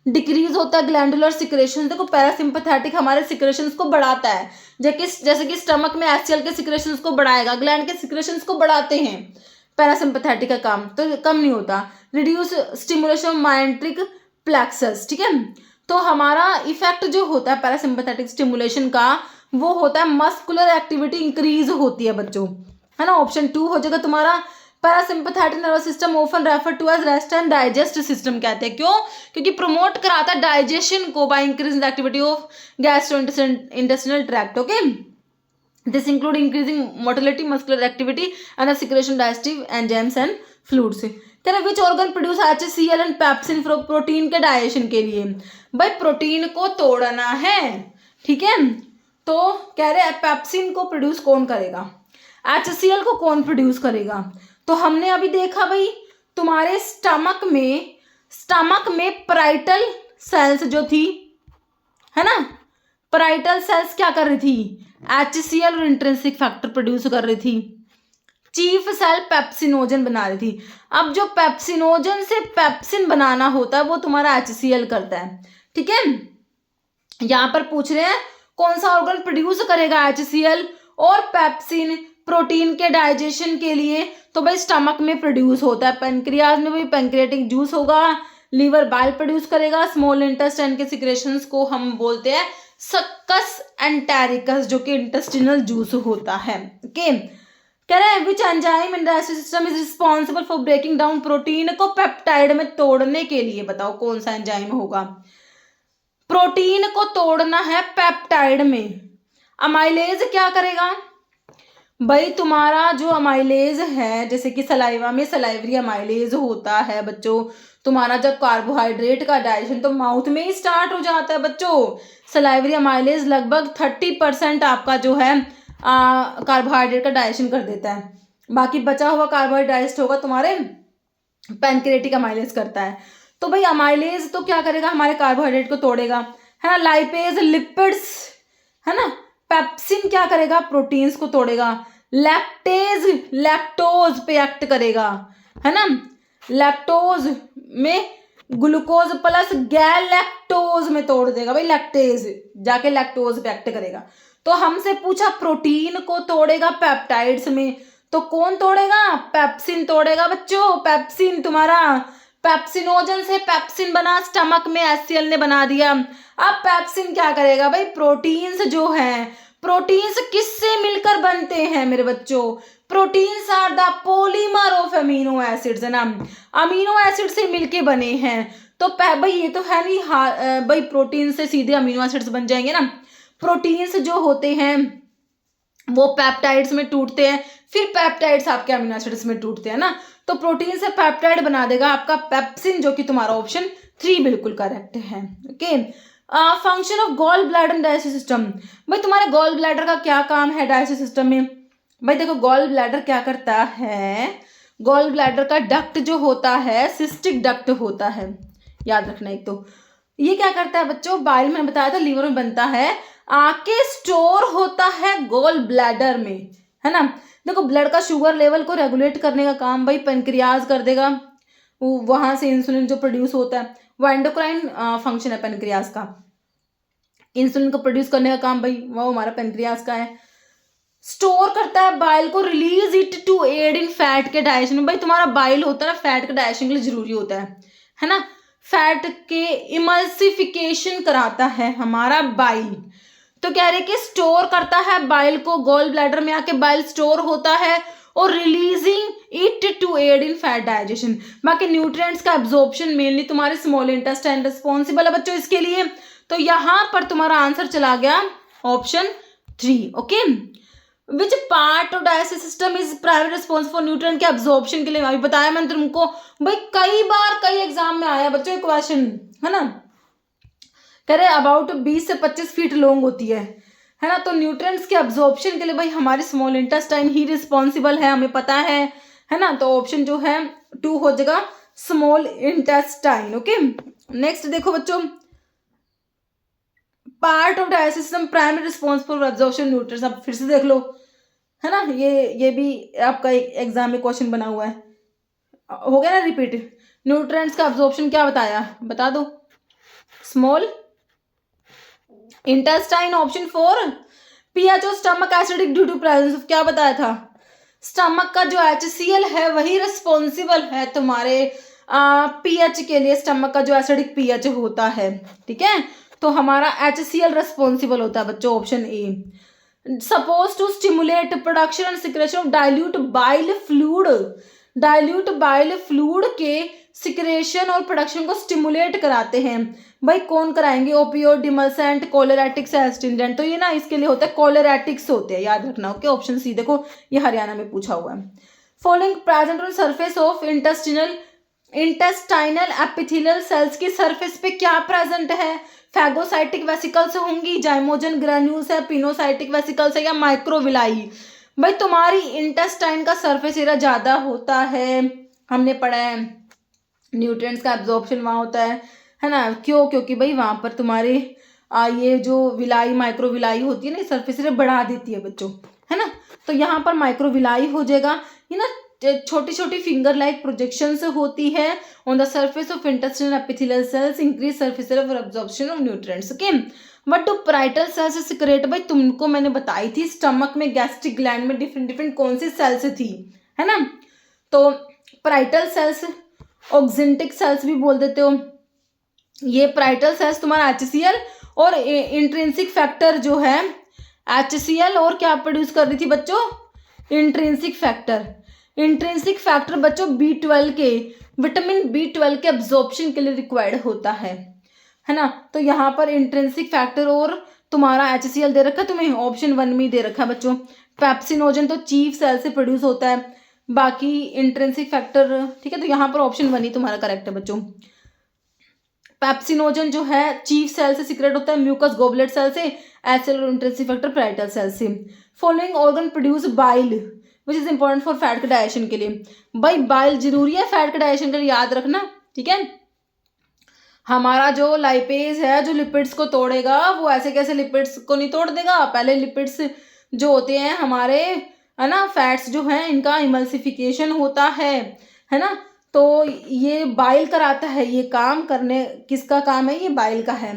decrease होता है glandular secretion. देखो पैरासिम्पैथेटिक हमारे सिक्रेशंस को बढ़ाता है, जैसे कि स्टमक में एचसीएल के सिक्रेशंस को बढ़ाएगा, ग्लैंड के सिक्रेशंस को बढ़ाते हैं, पैरासिम्पैथेटिक का काम तो कम नहीं होता। Reduce stimulation of myenteric plexus, ठीक है। तो हमारा इफेक्ट जो होता है पैरासिम्पैथेटिक स्टिमुलेशन का वो होता है मस्कुलर एक्टिविटी इंक्रीज होती है बच्चों, है ना। ऑप्शन 2 हो जाएगा तुम्हारा। Parasympathetic nervous system often refer to as rest and digest system कहते हैं, क्यों, क्योंकि प्रमोट कराता है डाइजेशन को by increasing the activity of gastrointestinal tract, okay. This include increasing motility, muscular activity, and the secretion of digestive enzymes and fluids। कह रहे which organ produce HCl and pepsin for protein के digestion के लिए। भाई protein को तोड़ना है, ठीक है, तो कह रहे पेप्सिन को प्रोड्यूस कौन करेगा, HCl को कौन प्रोड्यूस करेगा। तो हमने अभी देखा भाई तुम्हारे स्टमक में पैराइटल सेल्स जो थी, है ना, पैराइटल सेल्स क्या कर रही थी, HCl और इंट्रिंसिक फैक्टर प्रोड्यूस कर रही थी, चीफ सेल पेप्सिनोजन बना रही थी। अब जो पेप्सिनोजन से पेप्सिन बनाना होता है वो तुम्हारा HCl करता है, ठीक है। यहां पर पूछ रहे हैं कौन सा ऑर्गन प्रोड्यूस करेगा HCl और पेप्सिन प्रोटीन के डाइजेशन के लिए, तो भाई स्टमक में प्रोड्यूस होता है, पेनक्रियाज में भी पेनक्रियाटिक जूस होगा, लीवर बाइल प्रोड्यूस करेगा, स्मॉल इंटेस्टाइन के सिक्रेशंस को हम बोलते हैं सक्कस एंटेरिकस जो कि इंटेस्टिनल जूस होता है, ओके। कह रहे हैं which enzyme in digestive system is responsible for breaking down protein को पेप्टाइड में तोड़ने के लिए, बताओ कौन सा एंजाइम होगा। प्रोटीन को तोड़ना है पेप्टाइड में, अमाइलेज क्या करेगा, भाई तुम्हारा जो अमाइलेज है जैसे कि सलाइवा में सलाइवरी अमाइलेज होता है बच्चों, तुम्हारा जब कार्बोहाइड्रेट का डाइजेशन तो माउथ में ही स्टार्ट हो जाता है बच्चों। सलाइवरी अमाइलेज लगभग 30% आपका जो है कार्बोहाइड्रेट का डाइजेशन कर देता है, बाकी बचा हुआ कार्बोहाइड्रेट होगा तुम्हारे पैनक्रियाटिक अमाइलेज करता है। तो भाई अमाइलेज तो क्या करेगा, हमारे कार्बोहाइड्रेट को तोड़ेगा, है ना। लाइपेज लिपिड्स, है ना। पेप्सिन क्या करेगा, प्रोटीन्स को तोड़ेगा। लैक्टेज लैक्टोज पे एक्ट करेगा, है ना। लैक्टोज में ग्लूकोज प्लस गैलेक्टोज में तोड़ देगा भाई, लैक्टेज जाके लैक्टोज पे एक्ट करेगा। तो हमसे पूछा प्रोटीन को तोड़ेगा पेप्टाइड्स में, तो कौन तोड़ेगा, पेप्सिन तोड़ेगा बच्चों। पेप्सिन तुम्हारा पेप्सिनोजन से पेप्सिन बना, स्टमक में HCl ने बना दिया। अब पेप्सिन क्या करेगा भाई, प्रोटीन्स जो है, प्रोटीन्स किससे मिलकर बनते हैं मेरे बच्चों, proteins are the polymer of amino acids, है ना। अमीनो एसिड से मिलके बने हैं। तो भाई ये तो है नहीं भाई प्रोटीन से सीधे अमीनो एसिड्स बन जाएंगे ना। प्रोटीन्स जो होते हैं वो पेप्टाइड्स में टूटते हैं, फिर पेप्टाइड्स आपके अमीनो एसिड्स में टूटते हैं ना। तो प्रोटीन से पेप्टाइड बना देगा आपका पेप्सिन, जो कि तुम्हारा ऑप्शन 3 बिल्कुल करेक्ट है। Okay. Function of gall bladder digestive system, भाई तुम्हारे गॉल ब्लैडर का क्या काम है डाइजेस्टिव सिस्टम में। भाई देखो गॉल ब्लैडर क्या करता है, गॉल ब्लैडर का डक्ट जो होता है सिस्टिक डक्ट होता है, याद रखना। एक तो ये क्या करता है बच्चों, बाइल मैंने बताया था लीवर में बनता है, आके स्टोर होता है गॉल ब्लैडर में, है ना। देखो ब्लड का शुगर लेवल को रेगुलेट करने का काम भाई पेनक्रियाज कर देगा, वहां से इंसुलिन जो प्रोड्यूस होता है, वो एंडोक्राइन फंक्शन है पेनक्रियाज का। इंसुलिन को प्रोड्यूस करने का काम भाई वो हमारा पेनक्रियाज का है। स्टोर करता है बाइल को, release it to aid in fat के डाइजेशन में। भाई तुम्हारा बाइल होता है ना, फैट के डाइजेशन के लिए जरूरी होता है ना। फैट के इमल्सिफिकेशन कराता है हमारा बाइल। तो कह रहे कि स्टोर करता है बाइल को, गॉल ब्लैडर में आके बाइल स्टोर होता है और releasing it to aid in fat digestion. बाकी न्यूट्रिएंट्स का एब्जॉर्प्शन मेनली तुम्हारे स्मॉल इंटेस्टाइन रिस्पॉन्सिबल है बच्चों इसके लिए। तो यहां पर तुम्हारा आंसर चला गया option 3। Okay. Which part of digestive system is primary response for nutrient के एब्जॉर्प्शन के लिए, अभी बताया मैंने तुमको भाई, कई बार कई एग्जाम में आया बच्चों क्वेश्चन, है ना। कह रहे अबाउट 20 से 25 फीट लॉन्ग होती है ना। तो न्यूट्रिएंट्स के एब्जॉर्प्शन के लिए भाई हमारे स्मॉल इंटेस्टाइन ही रिस्पॉन्सिबल है, हमें पता है ना। तो ऑप्शन जो है 2 हो जाएगा, स्मॉल इंटेस्टाइन। ओके। नेक्स्ट देखो बच्चों, part of digestive system primary responsible for absorption nutrients. अब फिर से देख लो, है ना। ये भी आपका एक एग्जाम में क्वेश्चन बना हुआ है, हो गया ना रिपीट। न्यूट्रिएंट्स का एब्जॉर्प्शन क्या बताया, बता दो। Small intestine, option 4। PH of stomach acidic due to presence of, क्या बताया था, स्टमक का जो HCl है वही रिस्पॉन्सिबल है तुम्हारे पीएच के लिए। स्टमक का जो एसिडिक पीएच होता है, ठीक है, तो हमारा HCl रिस्पॉन्सिबल होता है बच्चों, option A. Suppose to stimulate production and secretion of dilute bile fluid, dilute bile fluid के सिक्रेशन और प्रोडक्शन को स्टिमुलेट कराते हैं। भाई कौन कराएंगे, ओपियोइड, डिमल्सेंट, कोलेरेटिक्स, एस्टिंजेंट। तो ये ना इसके लिए होता है कोलेरेटिक्स होते हैं, याद रखना। ओके। ऑप्शन सी देखो, ये हरियाणा में पूछा हुआ है। Following present on surface of intestinal epithelial sales की सरफेस पे क्या प्रेजेंट है, फैगोसाइटिक वेसिकल्स होंगी, जाइमोजन ग्रैन्यूल्स है, पिनोसाइटिक वेसिकल्स है, या माइक्रोविलाई। भाई तुम्हारी इंटेस्टाइन का सरफेस एरिया ज्यादा होता है, हमने पढ़ा है। न्यूट्रिएंट्स का एब्जॉर्प्शन वहाँ होता है ना। क्यों, क्योंकि भाई वहाँ पर तुम्हारे ये जो विलाई माइक्रोविलाई होती है ना, सरफेस एरिया बढ़ा देती है बच्चों, है ना। तो यहाँ पर माइक्रोविलाई हो जाएगा, ये ना छोटी छोटी फिंगर लाइक प्रोजेक्शंस होती है on the surface of intestinal epithelial cells, increase surface area for absorption of nutrients. Okay. But to parietal cells secrete, भाई तुमको मैंने बताई थी स्टमक में गैस्ट्रिक ग्लैंड में डिफरेंट डिफरेंट कौन सी सेल्स थी, है ना। तो पैराइटल सेल्स, ऑक्जेंटिक सेल्स भी बोल देते हो। ये पैराइटल सेल्स तुम्हारा HCl और इंट्रिंसिक फैक्टर जो है, HCl और क्या प्रोड्यूस कर रही थी बच्चों, इंट्रिंसिक फैक्टर। इंट्रिंसिक फैक्टर बच्चों B12 के, विटामिन B12 के एब्जॉर्प्शन के लिए रिक्वायर्ड होता है ना। तो यहाँ पर इंट्रिंसिक फैक्टर और तुम्हारा HCl दे रखा है तुम्हें, ऑप्शन 1 में दे रखा है बच्चों। पेप्सिनोजन तो चीफ सेल से प्रोड्यूस होता है, बाकी इंट्रिंसिक फैक्टर, ठीक है। तो यहाँ पर ऑप्शन 1 ही तुम्हारा करेक्ट है बच्चों। पेप्सिनोजन जो है चीफ सेल से सीक्रेट होता है, म्यूकस गोबलेट सेल से, HCl और इंट्रिंसिक फैक्टर पैराइटल सेल से। Following organ produce bile which is important for fat के डाइजेशन के लिए। भाई बाइल जरूरी है फैट के डाइजेशन के लिए, याद रखना, ठीक है। हमारा जो लाइपेज है जो लिपिड्स को तोड़ेगा वो ऐसे कैसे लिपिड्स को नहीं तोड़ देगा, पहले लिपिड्स जो होते हैं हमारे, है ना, फैट्स जो हैं इनका इमल्सिफिकेशन होता है ना। तो ये बाइल कराता है, ये काम करने किसका काम है, ये बाइल का है।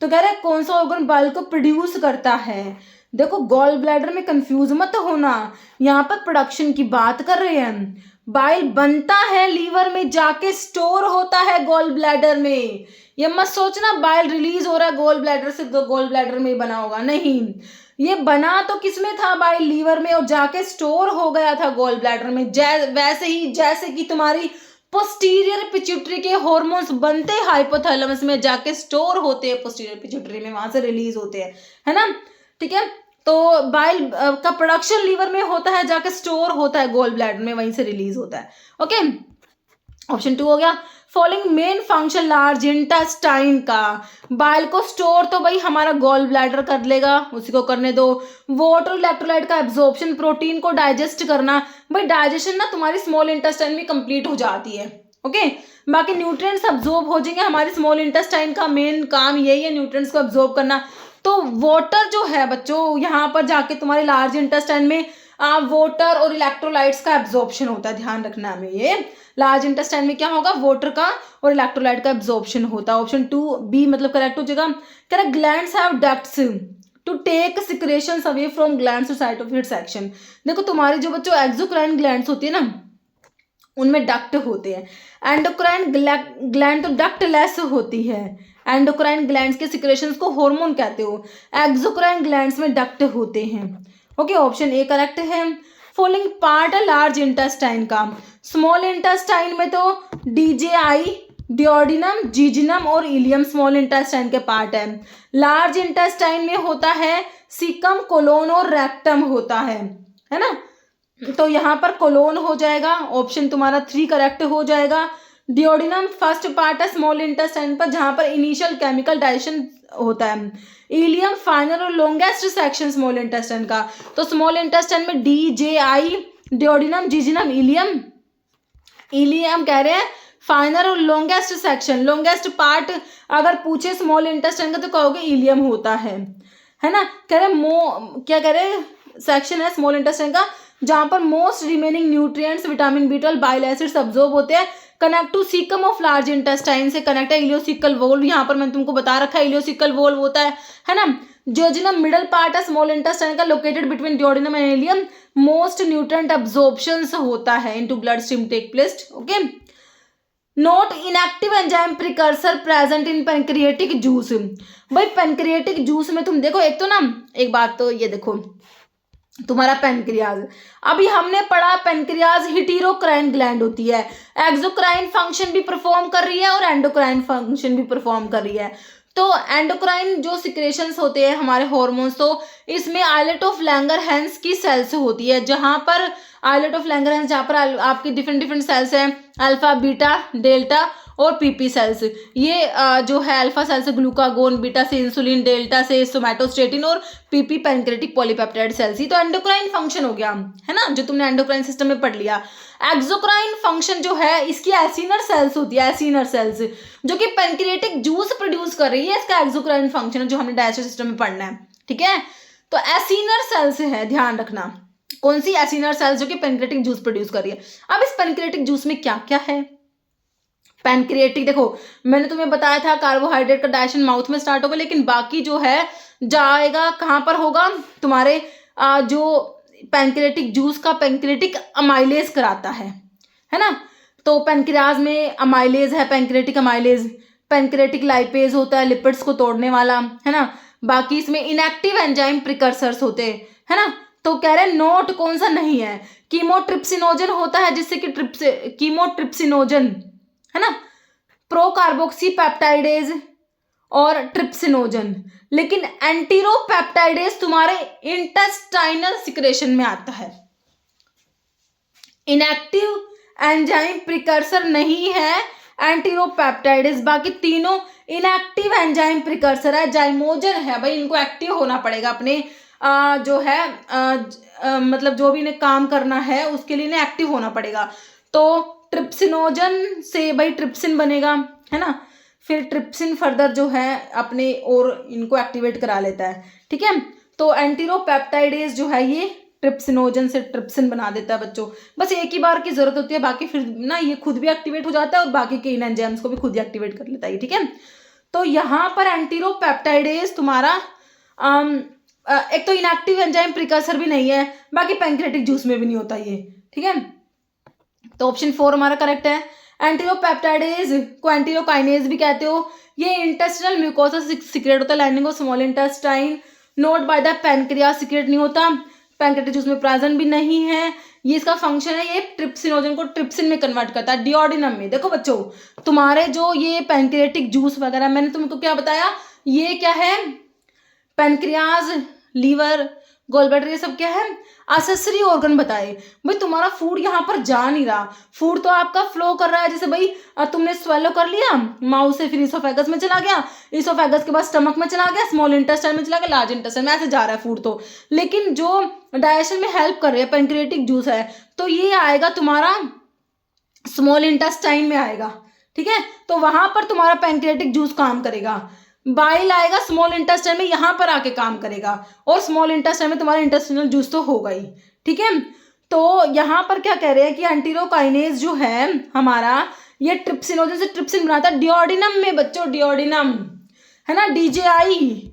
तो कह रहे हैं कौन सा ऑर्गन बाइल को प्रोड्यूस करता है। देखो गॉल ब्लैडर में कंफ्यूज मत होना, यहाँ पर प्रोडक्शन की बात कर रहे हैं। बाइल बनता है लीवर में जाके स्टोर होता है गॉल ब्लैडर में। ये मत सोचना बाइल रिलीज हो रहा है गॉल ब्लैडर से तो गॉल ब्लैडर में ही बना होगा, नहीं, ये बना तो किसमें था, बाइल लीवर में, और जाके स्टोर हो गया था गॉल ब्लैडर में। वैसे ही जैसे कि तुम्हारी पोस्टीरियर पिट्यूटरी के हॉर्मोन्स बनते हाइपोथैलेमस में जाके स्टोर होते हैं, पोस्टीरियर पिट्यूटरी में, वहां से रिलीज होते हैं, है ना, ठीक है। तो बाइल का प्रोडक्शन लीवर में होता है, जाके स्टोर होता है गॉल ब्लैडर में, वहीं से रिलीज होता है। ओके, ऑप्शन 2 हो गया। Following main function large intestine का, बाइल को स्टोर तो भाई हमारा गॉल ब्लैडर कर लेगा, उसी को करने दो। वाटर इलेक्ट्रोलाइट का एब्जॉर्प्शन, प्रोटीन को डाइजेस्ट करना, भाई डाइजेशन ना तुम्हारी स्मॉल इंटेस्टाइन में कंप्लीट हो जाती है। ओके, बाकी न्यूट्रिएंट्स अब्जॉर्ब हो जाएंगे, हमारी स्मॉल इंटेस्टाइन का मेन काम यही है न्यूट्रिएंट्स को अब्जॉर्ब करना। तो वाटर जो है बच्चों यहाँ पर जाके तुम्हारे लार्ज इंटेस्टाइन में वाटर और इलेक्ट्रोलाइट्स का एब्जॉर्प्शन होता है, ध्यान रखना हमें, ये लार्ज इंटेस्टाइन में क्या होगा, वाटर का और इलेक्ट्रोलाइट का एब्जॉर्प्शन होता है। ऑप्शन 2B मतलब करेक्ट हो जाएगा। Correct, glands have ducts to take secretions away from glands to site of its action. देखो तुम्हारी जो बच्चों एक्सोक्राइन ग्लैंड्स होती है ना, उनमें डक्ट होते हैं। एंडोक्राइन ग्लैंड तो डक्टलेस होती है। एंडोक्राइन ग्लैंड्स के सिक्रेशंस को हार्मोन कहते हो, एक्सोक्राइन ग्लैंड्स में डक्ट होते हैं। ओके, ऑप्शन ए करेक्ट है। फॉलोइंग पार्ट है लार्ज इंटेस्टाइन का, स्मॉल इंटेस्टाइन में तो डीजेआई, डिओडिनम, जीजिनम और इलियम स्मॉल इंटेस्टाइन के पार्ट है। लार्ज इंटेस्टाइन में होता है सीकम, कोलोन और रेक्टम होता है ना। तो यहाँ पर कोलोन हो जाएगा, ऑप्शन तुम्हारा 3 करेक्ट हो जाएगा। डिओडिनम फर्स्ट पार्ट है स्मॉल इंटेस्टाइन पर, जहां पर इनिशियल केमिकल डाइजेशन होता है। इलियम फाइनल और लॉन्गेस्ट सेक्शन स्मॉल इंटेस्टाइन का, तो स्मॉल इंटेस्टाइन में DJI, डिओडिनम, जीजिनम, इलियम, इलियम कह रहे हैं फाइनल और लॉन्गेस्ट सेक्शन। लॉन्गेस्ट पार्ट अगर पूछे स्मॉल इंटेस्टाइन का तो कहोगे इलियम होता है ना। कह रहे क्या कह रहे सेक्शन है स्मॉल इंटेस्टाइन का जहां पर most remaining nutrients, vitamin B12, bile acids absorb होते हैं। Connect to caecum of large intestine से कनेक्ट है इलियोसिकल वोल्व, यहाँ पर मैंने तुमको बता रखा है इलियोसिकल वोल्व होता है ना। जोजिनम मिडल पार्ट है स्मॉल इंटेस्टाइन का, located between duodenum and ileum, most nutrient absorption होता है into blood stream take place. Okay, note inactive enzyme precursor present in pancreatic juice. भाई पैनक्रिएटिक जूस में तुम देखो, एक तो ना एक बात तो ये देखो तुम्हारा पेनक्रियाज, अभी हमने पढ़ा पेनक्रियाज हिटेरोक्राइन ग्लैंड होती है, एक्सोक्राइन फंक्शन भी परफॉर्म कर रही है और एंडोक्राइन फंक्शन भी परफॉर्म कर रही है। तो एंडोक्राइन जो सिक्रेशंस होते हैं हमारे हार्मोन्स, तो इसमें आइलेट ऑफ लैंगरहैंस की सेल्स होती है, जहां पर आइलेट ऑफ लैंगरहैंस जहां पर आपकी डिफरेंट डिफरेंट सेल्स हैं, अल्फा, बीटा, डेल्टा और पीपी सेल्स। ये जो है अल्फा सेल से ग्लूकागोन, बीटा से इंसुलिन, डेल्टा से सोमैटोस्टेटिन और पीपी पैनक्रेटिक पॉलीपेप्टाइड सेल्स। ही तो एंडोक्राइन फंक्शन हो गया है ना, जो तुमने एंडोक्राइन सिस्टम में पढ़ लिया। एक्सोक्राइन फंक्शन जो है इसकी एसिनर सेल्स होती है, एसिनर सेल्स जो कि पैनक्रिएटिक जूस प्रोड्यूस कर रही है, इसका एक्सोक्राइन फंक्शन है जो हमने डाइजेस्टिव सिस्टम में पढ़ना है, ठीक है। तो एसिनर सेल्स है, ध्यान रखना कौन सी, एसिनर सेल्स जो कि पैनक्रिएटिक जूस प्रोड्यूस कर रही है। अब इस पैनक्रिएटिक जूस में क्या क्या है, पैनक्रिएटिक देखो मैंने तुम्हें बताया था कार्बोहाइड्रेट का डाइजेशन माउथ में स्टार्ट होगा, लेकिन बाकी जो है जाएगा कहाँ पर होगा, तुम्हारे जो पैनक्रिएटिक जूस का पैनक्रिएटिक अमाइलेज कराता है ना। तो पैनक्रियाज में अमाइलेज है, पैनक्रिएटिक अमाइलेज, पैनक्रिएटिक लाइपेज होता है लिपिड्स को तोड़ने वाला, है ना। बाकी इसमें इनएक्टिव एंजाइम प्रिकर्सर्स होते हैं, है ना। तो कह रहे नोट कौन सा नहीं है, कीमोट्रिप्सिनोजन होता है जिससे कि कीमोट्रिप्सिनोजन है ना, प्रोकार्बोक्सी पेप्टाइडेज और ट्रिप्सिनोजन, लेकिन एंटीरोपेप्टाइडेज तुम्हारे इंटेस्टाइनल सिक्रेशन में आता है। इनएक्टिव एंजाइम प्रिकर्सर नहीं है एंटीरोपेप्टाइडेज, बाकी तीनों इनएक्टिव एंजाइम प्रिकर्सर है। जाइमोजन है भाई, इनको एक्टिव होना पड़ेगा अपने जो है मतलब जो भी इन्हें काम करना है उसके लिए इन्हें एक्टिव होना पड़ेगा। तो ट्रिप्सिनोजन से भाई ट्रिप्सिन बनेगा, है ना। फिर ट्रिप्सिन फर्दर जो है अपने और इनको एक्टिवेट करा लेता है, ठीक है। तो एंटीरोपेप्टाइडेज जो है ये ट्रिप्सिनोजन से ट्रिप्सिन बना देता है बच्चों। बस एक ही बार की जरूरत होती है, बाकी फिर ना ये खुद भी एक्टिवेट हो जाता है और बाकी के इन एंजाइम्स को भी खुद ही एक्टिवेट कर लेता है, ठीक है। तो यहाँ पर एंटीरोपेप्टाइडेज तुम्हारा एक तो इनएक्टिव एंजाइम प्रिकर्सर भी नहीं है, बाकी पैंक्रियाटिक जूस में भी नहीं होता ये, ठीक है। तो ऑप्शन 4 हमारा करेक्ट है। एंटीरोपेप्टाइडेज को एंटीरोकाइनेज भी कहते हो। ये इंटेस्टिनल म्यूकोसा सीक्रेट होता है, lining of small intestine, note by the pancreas, secret नहीं होता, पैंक्रियाटिक जूस में प्रेजेंट भी नहीं है। ये इसका फंक्शन है, ये ट्रिप्सिनोजन को ट्रिप्सिन में कन्वर्ट करता है डिओडिनम में। देखो बच्चों, तुम्हारे जो ये पैंक्रियाटिक जूस वगैरह मैंने तुमको क्या बताया, ये क्या है, पैनक्रियाज, लीवर, गोलब्लैडर, ये सब क्या है, एक्सेसरी ऑर्गन बताए। भाई तुम्हारा फूड यहाँ पर जा नहीं रहा, फूड तो आपका फ्लो कर रहा है। जैसे भाई तुमने स्वेलो कर लिया माउथ से, फिर इसोफेगस में चला गया, इसोफेगस के बाद स्टमक में चला गया, स्मॉल इंटेस्टाइन में चला गया, लार्ज इंटेस्टाइन में, ऐसे जा रहा है फूड तो। लेकिन जो डाइजेशन में हेल्प कर रही है पैंक्रियाटिक जूस है, तो ये आएगा तुम्हारा स्मॉल इंटेस्टाइन में आएगा, ठीक है। तो वहां पर तुम्हारा पैंक्रियाटिक जूस काम करेगा। बाइल आएगा स्मॉल इंटेस्टाइन में, यहां पर आके काम करेगा, और स्मॉल इंटेस्टाइन में तुम्हारा इंटेस्टिनल जूस तो होगा ही, ठीक है। तो यहां पर क्या कह रहे हैं कि एंटीरोकाइनेज जो है हमारा, ये ट्रिप्सिनोजन से ट्रिप्सिन बनाता है डिओडिनम में बच्चों, डिओडिनम है ना, डीजेआई,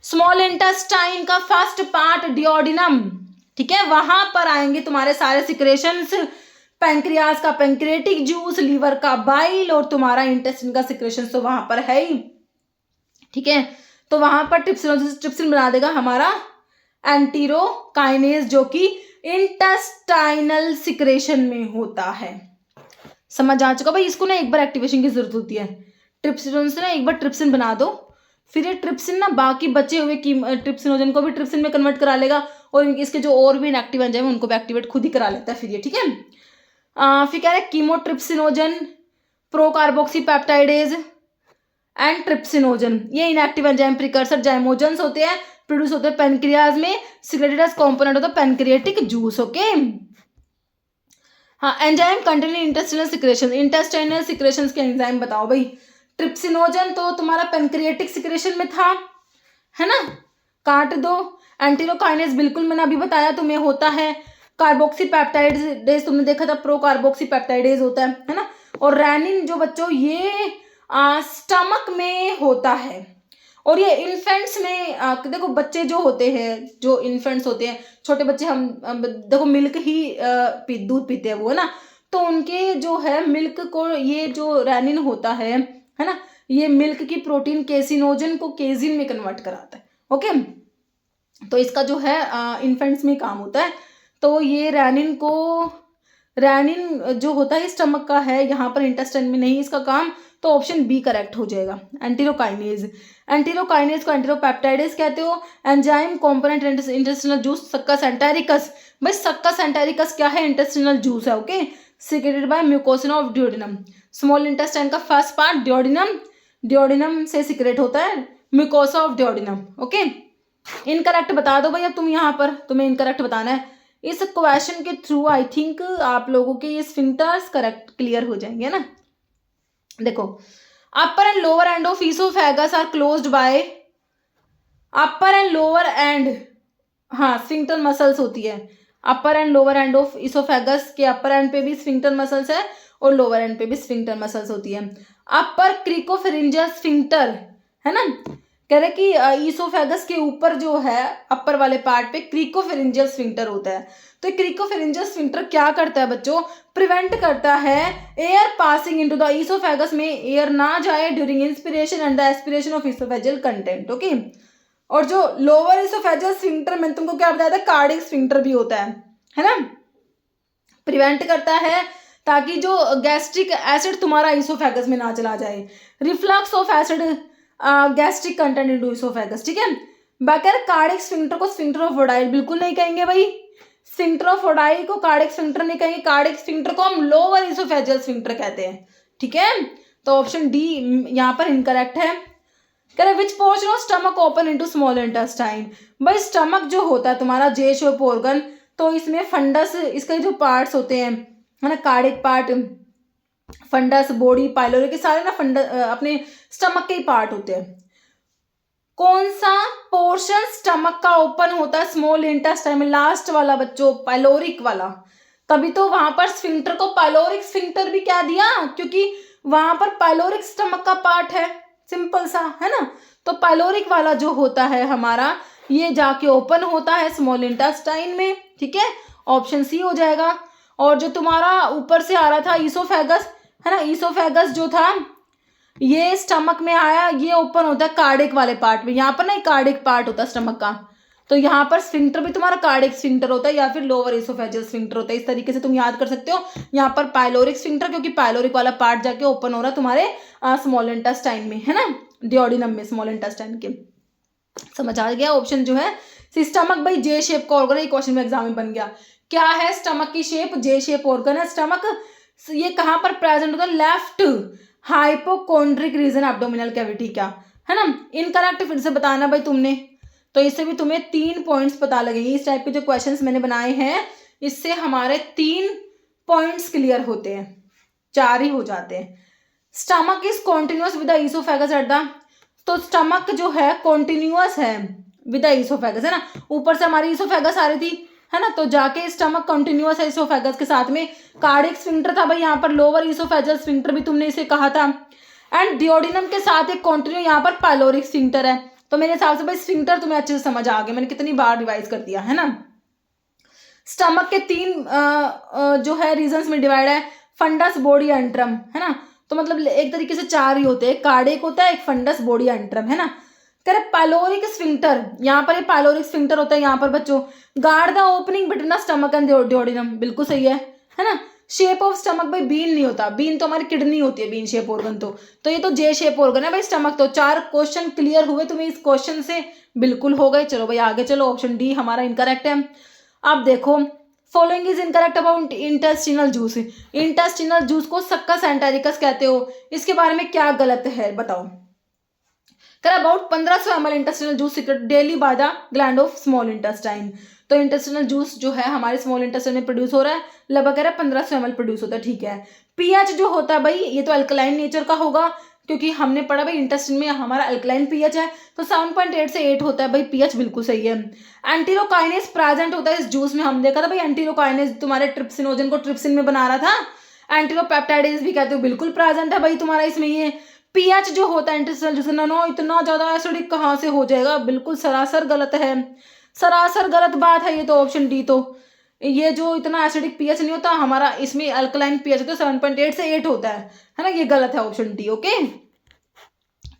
स्मॉल इंटेस्टाइन का फर्स्ट पार्ट डिओडिनम, ठीक है। वहां पर आएंगे तुम्हारे सारे सिक्रेशंस, पैंक्रियाज का पैंक्रियाटिक जूस, लीवर का बाइल, और तुम्हारा इंटेस्टिन का सिक्रेशन तो वहां पर है ही, ठीक है। तो वहां पर ट्रिप्सिन बना देगा हमारा एंटीरोकाइनेज, जो कि इंटेस्टाइनल सिक्रेशन में होता है। समझ आ चुका भाई। इसको ना एक बार एक्टिवेशन की जरूरत होती है, ट्रिप्सिन से ना एक बार ट्रिप्सिन बना दो, फिर ये ट्रिप्सिन ना बाकी बचे हुए ट्रिप्सिनोजन को भी ट्रिप्सिन में कन्वर्ट करा लेगा, और इसके जो और भी इनएक्टिव एंजाइम है उनको भी एक्टिवेट खुद ही करा लेता है फिर ये, ठीक है। फिर कह रहे हैं chymotrypsinogen, procarboxy peptidase and trypsinogen, ये इनएक्टिव एंजाइम प्रिकर्सर जाइमोजन्स होते हैं, प्रोड्यूस होते हैं पैनक्रियाज में, सिक्रेटेड एज कंपोनेंट होता है पैनक्रियाटिक जूस, ओके। हाँ, enzyme containing intestinal secretion, intestinal secretion के एंजाइम बताओ भाई। ट्रिप्सिनोजन तो तुम्हारा पैनक्रियाटिक सिक्रेशन में था, है ना, काट दो। एंटीरोकाइनेज बिल्कुल मैंने अभी बताया तुम्हें होता है। कार्बोक्सी पेप्टाइडेज तुमने देखा था, प्रो कार्बोक्सी पेप्टाइडेज होता है ना। और रैनिन जो बच्चों ये स्टमक में होता है, और ये इन्फेंट्स में देखो बच्चे जो होते हैं, जो इन्फेंट्स होते हैं, छोटे बच्चे, हम देखो मिल्क ही दूध पीते हैं वो, है ना। तो उनके जो है मिल्क को ये जो रैनिन होता है ना, ये मिल्क की प्रोटीन केसिनोजन को केजिन में कन्वर्ट कराता है, ओके। तो इसका जो है इन्फेंट्स में काम होता है। तो ये रैनिन जो होता है स्टमक का है, यहाँ पर इंटेस्टाइन में नहीं इसका काम, तो ऑप्शन बी करेक्ट हो जाएगा, एंटीरोकाइनेज। एंटीरोकाइनेज को एंटीरोपेप्टाइडेज कहते हो। Enzyme component intestinal juice succus entericus, भाई सक्कस एंटेरिकस क्या है, इंटेस्टिनल जूस है, okay, secreted by mucosa of duodenum, small intestine का फर्स्ट पार्ट डिओडिनम, डिओडिनम से सीक्रेट होता है mucosa of duodenum, okay. Incorrect बता दो भाई, अब तुम यहाँ पर तुम्हें इनकरेक्ट बताना है। इस क्वेश्चन के थ्रू आई थिंक आप लोगों के ये स्फिंक्टर्स करेक्ट क्लियर हो जाएंगे ना। देखो, upper end lower end of oesophagus are closed by, upper end lower end, हाँ स्फिंक्टर मसल्स होती है, upper end lower end of oesophagus के अपर एंड पे भी स्फिंक्टर मसल्स है और लोअर एंड पे भी स्फिंक्टर मसल्स होती है। अपर क्रिकोफेरिंजियल स्फिंक्टर है ना, कह रहे कि इसोफेगस के ऊपर जो है अपर वाले पार्ट पे क्रिकोफेरिंजियल स्फिंक्टर होता है। तो क्रिकोफेरिंजियल स्फिंक्टर क्या करता है बच्चों, प्रिवेंट करता है air passing into the oesophagus, में एयर ना जाए during inspiration and the aspiration of oesophageal content, okay. और जो लोअर इसोफेजियल स्फिंक्टर मैंने तुमको क्या बताया था, कार्डिक स्फिंक्टर भी होता है ना, प्रिवेंट करता है ताकि जो गैस्ट्रिक एसिड तुम्हारा इसोफेगस में ना चला जाए, reflux of acid gastric content into oesophagus, ठीक है। बाकी कार्डिक स्फिंक्टर को स्फिंक्टर ऑफ वोडाइल बिल्कुल नहीं कहेंगे भाई, स्फिंक्टर ऑफ वोडाइल को कार्डिक स्फिंक्टर नहीं कहेंगे, कार्डिक स्फिंक्टर को हम लोअर इसोफेजियल स्फिंक्टर कहते हैं, ठीक है। तो ऑप्शन डी यहाँ पर इनकरेक्ट है। कह रहे which portion of stomach open into small intestine, भाई स्टमक जो होता है तुम्हारा जे शेप ऑर्गन, तो इसमें फंडस, इसके जो पार्ट्स होते हैं है ना, cardiac part, fundus, body, pylori के सारे ना अपने स्टमक के ही पार्ट होते हैं। कौन सा पोर्शन स्टमक का ओपन होता है स्मॉल इंटेस्टाइन में? लास्ट वाला बच्चों, पाइलोरिक वाला। तभी तो वहां पर स्फिंक्टर को पाइलोरिक स्फिंक्टर भी क्या दिया, क्योंकि वहां पर पाइलोरिक स्टमक का पार्ट है, सिंपल सा है ना। तो पाइलोरिक वाला जो होता है हमारा, ये जाके ओपन होता है स्मॉल इंटेस्टाइन में, ठीक है, ऑप्शन सी हो जाएगा। और जो तुम्हारा ऊपर से आ रहा था ईसोफेगस, है ना, ईसोफेगस जो था ये स्टमक में आया, ये ओपन होता है कार्डिक वाले पार्ट में। यहाँ पर ना कार्डिक पार्ट होता है स्टमक का, तो यहाँ पर स्फिंक्टर भी तुम्हारा कार्डिक स्फिंक्टर होता है या फिर लोअर इसोफेजियल स्फिंक्टर होता है। इस तरीके से तुम याद कर सकते हो। यहाँ पर पाइलोरिक स्फिंक्टर, क्योंकि पाइलोरिक वाला पार्ट जाके ओपन हो रहा है तुम्हारे स्मॉल इंटेस्टाइन में, है ना, डिओडिनम में, स्मॉल इंटेस्टाइन के। समझ आ गया? ऑप्शन जो है स्टमक भाई जे शेप का ऑर्गन है, क्वेश्चन में एग्जाम में बन गया। क्या है स्टमक की शेप? जे शेप ऑर्गन है स्टमक। ये कहाँ पर प्रेजेंट होता है? लेफ्ट हाइपोकोन्ड्रिक रीजन एब्डोमिनल कैविटी का, है ना। इनकरेक्ट फिर से बताना भाई तुमने, तो इससे भी तुम्हें 3 पॉइंट्स पता लगेंगे। इस टाइप के जो क्वेश्चंस मैंने बनाए हैं इससे हमारे 3 पॉइंट्स क्लियर होते हैं, 4 ही हो जाते हैं। Stomach is continuous with the oesophagus at the, तो स्टमक जो है कॉन्टिन्यूअस है विद द ईसोफेगस, है ना। ऊपर से हमारी ईसोफेगस आ रही थी, है ना, तो जाके स्टमक कंटिन्यूअस है ईसोफेगस के साथ में। कार्डिक स्फिंक्टर था भाई यहाँ पर, लोअर ईसोफेजियल स्फिंक्टर भी तुमने इसे कहा था, एंड डिओडिनम के साथ एक कंटिन्यू यहाँ पर पाइलोरिक स्फिंक्टर है। तो मेरे हिसाब से भाई स्फिंक्टर तुम्हें अच्छे से समझ आ गया, मैंने कितनी बार रिवाइज कर दिया, है ना। स्टमक के 3 जो है रीजन्स में डिवाइड है, फंडस, बॉडी, एंट्रम, है ना। तो मतलब एक तरीके से 4 ही होते हैं, कार्डिक होता है, एक फंडस, बॉडी, एंट्रम, है ना। कह रहे पाइलोरिक स्फिंक्टर, यहाँ पर ये पाइलोरिक स्फिंक्टर होता है यहाँ पर बच्चों। Guard the opening between the stomach and duodenum, बिल्कुल सही है ना। शेप ऑफ स्टमक भाई बीन नहीं होता, बीन तो हमारी किडनी होती है, बीन शेप ऑर्गन। तो ये तो जे शेप ऑर्गन है भाई स्टमक। तो 4 क्वेश्चन क्लियर हुए तुम्हें इस क्वेश्चन से, बिल्कुल हो गए। चलो भाई आगे चलो, ऑप्शन डी हमारा इनकरेक्ट है। अब देखो, following is incorrect about intestinal juice. Intestinal juice को सक्कस एंटेरिकस कहते हो, इसके बारे में क्या गलत है बताओ। कर about 1500 ml intestinal juice secrete daily by the gland of small intestine. तो इंटेस्टिनल जूस जो है हमारे स्मॉल इंटेस्टाइन में प्रोड्यूस हो रहा है, लगभग 1500 ml प्रोड्यूस होता है, ठीक है। पीएच जो होता है भाई ये तो अल्कलाइन नेचर का होगा, क्योंकि हमने पढ़ा भाई इंटेस्टिन में हमारा अल्कलाइन पीएच है, तो 7.8 से 8 होता है भाई, पीएच बिल्कुल सही है। एंटीरोकाइनेज प्रेजेंट होता है इस जूस में, हम देखा था भाई एंटीरोकाइनेज तुम्हारे ट्रिप्सिनोजन को ट्रिप्सिन में बना रहा था। एंटीरोपेप्टाइडेज भी कहते हो, बिल्कुल प्रेजेंट है भाई तुम्हारा इसमें। ये पीएच जो होता है इंटेस्टाइनल जूस, नो इतना ज्यादा एसिडिक कहाँ से हो जाएगा, बिल्कुल सरासर गलत है, सरासर गलत बात है ये तो। ऑप्शन डी, तो ये जो इतना एसिडिक पीएच नहीं होता हमारा, इसमें अल्कलाइन पीएच होता है 7.8 से 8 होता है ना, ये गलत है ऑप्शन डी। ओके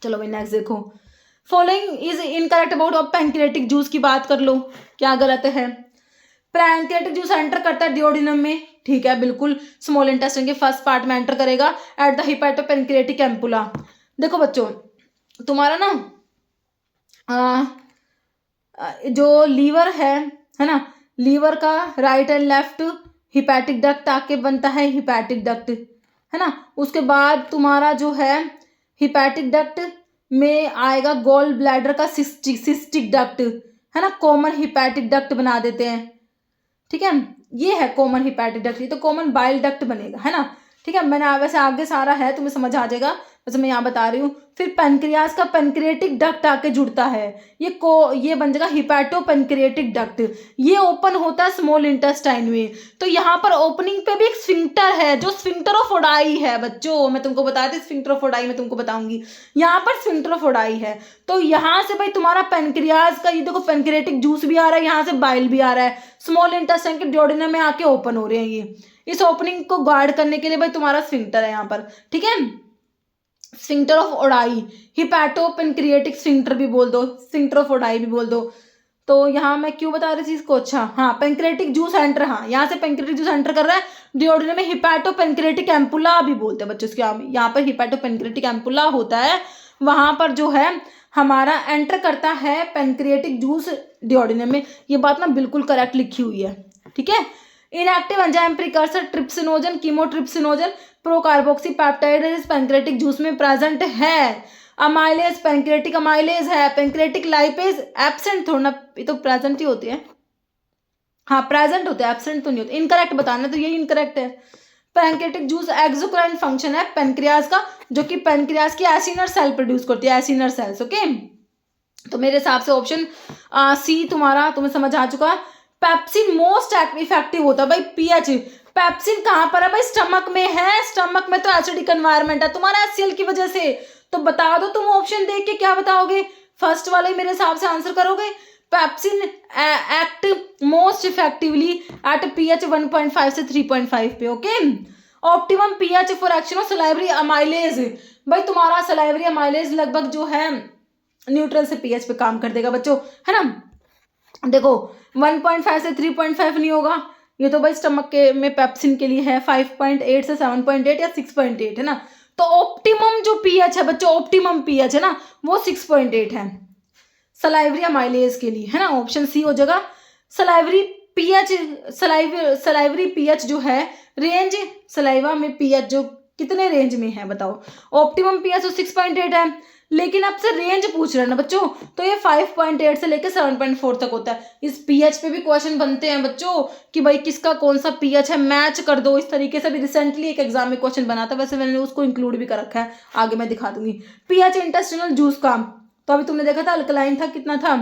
चलो भाई नेक्स्ट देखो, फॉलोइंग इज इनकरेक्ट अबाउट अब पैंक्रियाटिक जूस की बात कर लो, क्या गलत है। पैंक्रियाटिक जूस एंटर करता है डिओडिनम में, ठीक है, बिल्कुल स्मॉल इंटेस्टाइन के फर्स्ट पार्ट में एंटर करेगा एट द हिपैटोपैंक्रियाटिक एम्पुला। देखो बच्चों तुम्हारा ना जो लीवर है ना, लीवर का right and left hepatic duct आके बनता है, हिपैटिक डक्ट, है ना। उसके बाद तुम्हारा जो है हिपैटिक डक्ट में आएगा गॉल ब्लैडर का सिस्टिक डक्ट, है ना, कॉमन हिपैटिक डक्ट बना देते हैं, ठीक है। ये है कॉमन हिपैटिक डक्ट, ये तो कॉमन बाइल डक्ट बनेगा, है ना, ठीक है। मैंने वैसे आगे सारा है तुम्हें समझ आ जाएगा, वैसे मैं यहाँ बता रही हूँ। फिर पेनक्रियास का पेनक्रिएटिक डक्ट आके जुड़ता है, ये बन जाएगा हिपैटो पेनक्रिएटिक डक्ट, ये ओपन होता है स्मॉल इंटेस्टाइन में। तो यहाँ पर ओपनिंग पे भी एक स्फिंक्टर है जो स्फिंक्टर ऑफ ओडाई है बच्चों, मैं तुमको बताती स्फिंक्टर ऑफ ओडाई मैं तुमको बताऊंगी। यहाँ पर स्फिंक्टर ऑफ ओडाई है, तो यहाँ से भाई तुम्हारा पेनक्रियास का ये देखो पेनक्रिएटिक जूस भी आ रहा है, यहाँ से बाइल भी आ रहा है, स्मॉल इंटेस्टाइन के डिओडिनम में आके ओपन हो रहे हैं ये। इस ओपनिंग को गार्ड करने के लिए भाई तुम्हारा स्फिंक्टर है यहाँ पर, ठीक है। Sphincter of Oddi, hepato pancreatic sphincter भी बोल दो, स्फिंक्टर ऑफ ओडाई भी बोल दो। तो यहाँ मैं क्यों बता रही थी इसको, अच्छा हाँ पेनक्रिएटिक जूस एंटर, हाँ यहाँ से पेनक्रिएटिक जूस एंटर कर रहा है डिओडिनम में, हिपैटो पेनक्रिएटिक एम्पुला भी बोलते हैं बच्चों इसके, यहाँ पर हिपैटो पेनक्रिएटिक एम्पुला होता है, वहां पर जो है हमारा एंटर करता है पेनक्रिएटिक जूस डिओडिनम में। ये बात ना बिल्कुल करेक्ट लिखी हुई है, ठीक है। Inactive enzyme precursor trypsinogen, chymotrypsinogen, procarboxy peptide pancreatic juice में प्रेजेंट है। अमाइलेज पैंक्रियाटिक अमाइलेज है, पैंक्रियाटिक लाइपेज एब्सेंट, थोड़ा ये तो प्रेजेंट ही होती है, हाँ प्रेजेंट होते हैं, एब्सेंट तो नहीं होते। इनकरेक्ट बताना, तो ये इनकरेक्ट है, पैंक्रियाटिक जूस एक्सोक्राइन फंक्शन है पेनक्रियाज का, जो कि पेनक्रियाज की एसिनर सेल प्रोड्यूस करती है, एसिनर सेल्स। ओके, तो मेरे हिसाब से ऑप्शन सी तुम्हारा तुम्हें समझ आ चुका। पेप्सिन मोस्ट इफेक्टिव होता है भाई पीएच। पेप्सिन कहाँ पर है भाई? स्टमक में है। स्टमक में तो एसिडिक एनवायरनमेंट है तुम्हारा एचसीएल की वजह से। तो बता दो तुम ऑप्शन देख के क्या बताओगे? फर्स्ट वाले मेरे हिसाब से आंसर करोगे। Pepsin act most effectively at pH 1.5 से 3.5 पे। Okay, optimum pH for action of salivary amylase. भाई तुम्हारा सलाइवरी अमाइलेज लगभग जो है न्यूट्रल से पीएच पे काम कर देगा बच्चों, है ना। देखो 1.5 से 3.5 नहीं होगा, ये तो भाई स्टमक के में पेप्सिन के लिए है 5.8 से 7.8 या 6.8 है ना। तो ऑप्टिमम जो पीएच है बच्चों, ऑप्टिमम पीएच है ना वो 6.8 है सलाइवरी अमाइलेज के लिए, है ना। ऑप्शन सी हो जाएगा। सलाइवरी पीएच, सलाइवरी पीएच जो है रेंज, सलाइवा में पीएच जो कितने रेंज में है बताओ? ऑप्टिमम पीएच तो 6.8 है, लेकिन आपसे रेंज पूछ रहे हैं ना बच्चों, तो ये 5.8 से लेकर 7.4 तक होता है। इस पीएच पे भी क्वेश्चन बनते हैं बच्चों कि भाई किसका कौन सा पीएच है, मैच कर दो। इस तरीके से भी रिसेंटली एक एग्जाम में क्वेश्चन बना था, वैसे मैंने उसको इंक्लूड भी कर रखा है, आगे मैं दिखा दूंगी। पीएच इंटेस्टिनल जूस का तो अभी तुमने देखा था अल्कलाइन था, कितना था?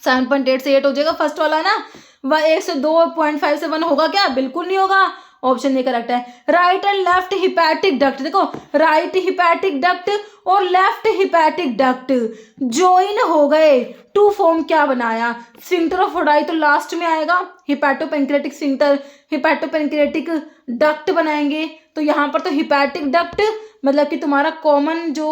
7.8 से 8 हो जाएगा फर्स्ट वाला ना। वह 1 से 2.5 से 1 होगा क्या? बिल्कुल नहीं होगा, ऑप्शन नहीं करेक्ट है। Right and left hepatic duct, देखो राइट हिपैटिक डक्ट और लेफ्ट हिपैटिक डक्ट ज्वाइन हो गए टू फॉर्म क्या बनाया? स्फिंक्टर ऑफ ओडाई तो लास्ट में आएगा, हिपैटोपेंक्रेटिक स्फिंक्टर, हिपैटोपेंक्रेटिक डक्ट बनाएंगे। तो यहाँ पर तो हिपैटिक डक्ट मतलब कि तुम्हारा कॉमन जो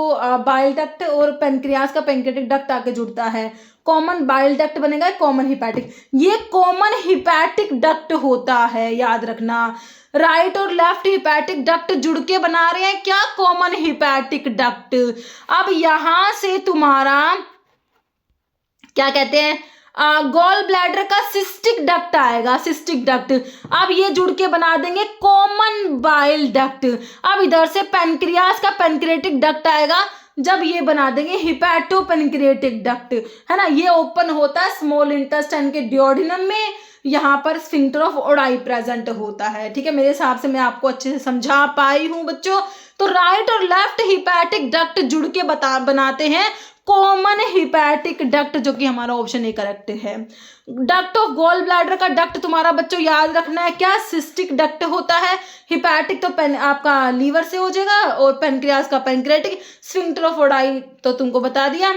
बाइल डक्ट और पेनक्रियास का पेंक्रेटिक डक्ट आके जुड़ता है, कॉमन बाइल डक्ट बनेगा, कॉमन हिपैटिक। ये कॉमन हिपैटिक डक्ट होता है, याद रखना। राइट और लेफ्ट हिपैटिक डक्ट जुड़ के बना रहे हैं क्या? Common hepatic duct. अब यहां से तुम्हारा क्या कहते हैं, गॉल ब्लैडर का सिस्टिक डक्ट आएगा, सिस्टिक डक्ट। अब ये जुड़ के बना देंगे कॉमन बाइल डक्ट। अब इधर से पेनक्रियास का पेनक्रेटिक डक्ट आएगा, जब ये बना देंगे हिपैटोपेनक्रेटिक डक्ट, है ना। ये ओपन होता है स्मॉल इंटेस्टाइन के डियोडिनम में, यहाँ पर स्फिंक्टर ऑफ ओडाई प्रेजेंट होता है। ठीक है, मेरे हिसाब से मैं आपको अच्छे से समझा पाई हूं बच्चों। तो राइट और लेफ्ट हिपैटिक डक्ट जुड़ के बनाते हैं कॉमन हिपैटिक डक्ट, जो कि हमारा ऑप्शन ए करेक्ट है। डक्ट ऑफ गॉल ब्लैडर का डक्ट तुम्हारा बच्चों याद रखना है क्या? सिस्टिक डक्ट होता है। हिपैटिक तो आपका लीवर से हो जाएगा और पेनक्रियास का पेनक्रेटिक। स्फिंक्टर ऑफ ओडाई तो तुमको बता दिया,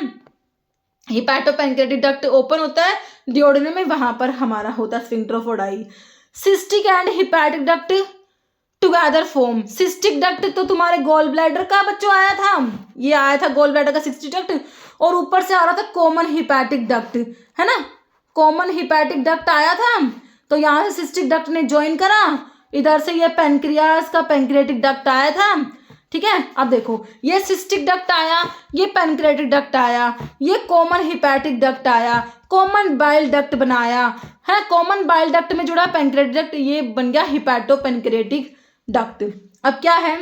हिपैटोपेनक्रेटिक डक्ट ओपन होता है डियोडिनम में, वहां पर हमारा होता है sphincter of Oddi. Cystic and hepatic duct together form, cystic duct तो तुम्हारे गॉल ब्लैडर का बच्चों आया था, ये आया था गॉल ब्लैडर का सिस्टिक डक्ट, और ऊपर से आ रहा था कॉमन हिपैटिक डक्ट, है ना। कॉमन हिपैटिक डक्ट आया था, तो यहाँ से सिस्टिक डक्ट ने ज्वाइन करा, इधर से ये पेनक्रियास का पेनक्रेटिक डक्ट आया था। ठीक है, अब देखो ये सिस्टिक डक्ट आया, ये पेनक्रेटिक डक्ट आया, ये कॉमन हिपैटिक डक्ट आया, कॉमन बाइल डक्ट बनाया है, कॉमन बाइल डक्ट में जुड़ा पेनक्रेटिक डक्ट, ये बन गया हिपैटोपेनक्रेटिक डक्ट। अब क्या है?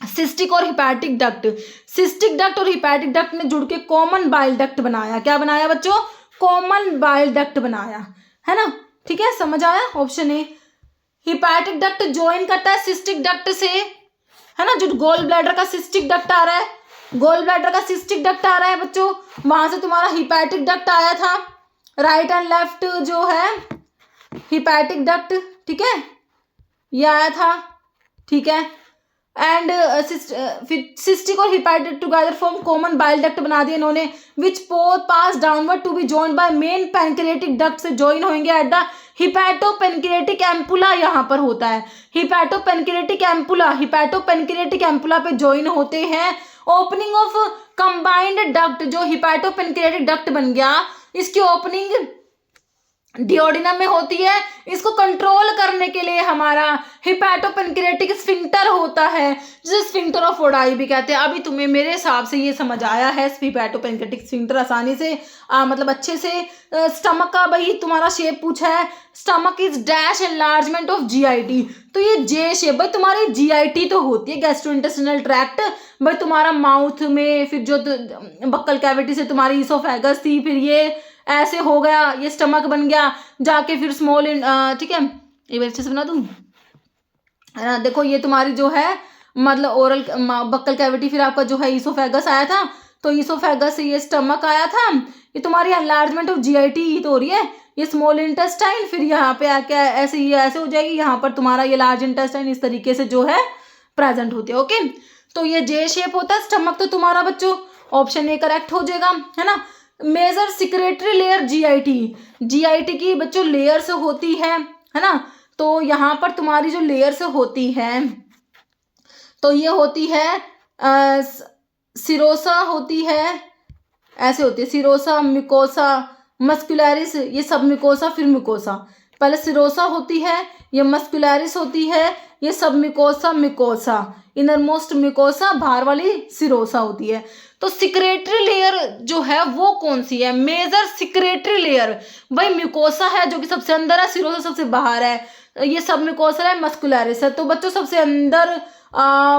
सिस्टिक और हिपैटिक डक्ट, सिस्टिक डक्ट और हिपैटिक डक्ट ने जुड़ के कॉमन बाइल डक्ट बनाया। क्या बनाया बच्चों? कॉमन बाइल डक्ट बनाया, है ना। ठीक है, समझ आया? Option A. Hepatic duct join करता है सिस्टिक डक्ट से, है ना। जो गॉल ब्लैडर का सिस्टिक डक्ट आ रहा है, गॉल ब्लैडर का सिस्टिक डक्ट आ रहा है बच्चों, वहां से तुम्हारा हिपैटिक डक्ट आया था। राइट एंड लेफ्ट जो है हिपैटिक डक्ट, ठीक है, ये आया था। ठीक है, एंड सिस्टिक और hepatic together form common bile duct बना दिया इन्होंने, which pass downward to be joined by main pancreatic duct से जॉइन होंगे एट द हिपैटोपेनक्रेटिक एम्पुला। यहाँ पर होता है हिपैटोपेनक्रेटिक एम्पुला, हिपैटोपेनक्रेटिक एम्पुला पे जॉइन होते हैं। ओपनिंग ऑफ कंबाइंड डक्ट, जो हिपैटोपेनक्रेटिक डक्ट बन गया, इसकी ओपनिंग डियोडिनम में होती है। इसको कंट्रोल करने के लिए हमारा हिपैटोपेनक्रेटिक स्फिंक्टर होता है, जिसे स्फिंक्टर ऑफ ओडाई भी कहते हैं। अभी तुम्हें मेरे हिसाब से ये समझ आया है हिपैटोपेनक्रेटिक स्फिंक्टर आसानी से, मतलब अच्छे से। स्टमक का भाई तुम्हारा शेप पूछा है, stomach is dash enlargement of GIT, तो ये जे शेप। भाई तुम्हारी जीआईटी तो होती है गैस्ट्रोइंटेस्टिनल ट्रैक्ट, भाई तुम्हारा माउथ में, फिर जो बक्कल कैविटी से तुम्हारी इसोफेगस थी, फिर ये ऐसे हो गया, ये स्टमक बन गया, जाके फिर स्मॉल, ठीक है, ये अच्छे से बना दूं, है ना। देखो ये तुम्हारी जो है मतलब ओरल बक्कल कैविटी, फिर आपका जो है ईसोफेगस आया था, तो ईसोफेगस से ये स्टमक आया था, ये तुम्हारी एनलार्जमेंट ऑफ जीआईटी तो हो रही है, ये स्मॉल इंटेस्टाइन, फिर यहाँ पे आके ऐसे ये ऐसे हो जाएगी, यहाँ पर तुम्हारा ये लार्ज इंटेस्टाइन इस तरीके से जो है प्रेजेंट होती है। ओके, तो ये जे शेप होता है स्टमक, तो तुम्हारा बच्चों ऑप्शन ए करेक्ट हो जाएगा, है ना। Major secretory layer GIT, GIT की बच्चों लेयर्स होती है ना। तो यहाँ पर तुम्हारी जो लेयर्स होती है, तो ये होती है सिरोसा होती है, ऐसे होती है सिरोसा, मिकोसा, मस्कुलरिस, ये सब मिकोसा, फिर मिकोसा, पहले सिरोसा होती है, ये मस्कुलरिस होती है, ये सब mucosa, mucosa, inner most mucosa, बाहर वाली सिरोसा होती है। तो सिक्रेटरी लेयर जो है वो कौन सी है? मेजर सिक्रेटरी लेयर भाई म्यूकोसा है जो कि सबसे अंदर है, सिरोसा सबसे बाहर है, ये सब म्यूकोसा है, मस्कुलरिस है, तो बच्चों सबसे अंदर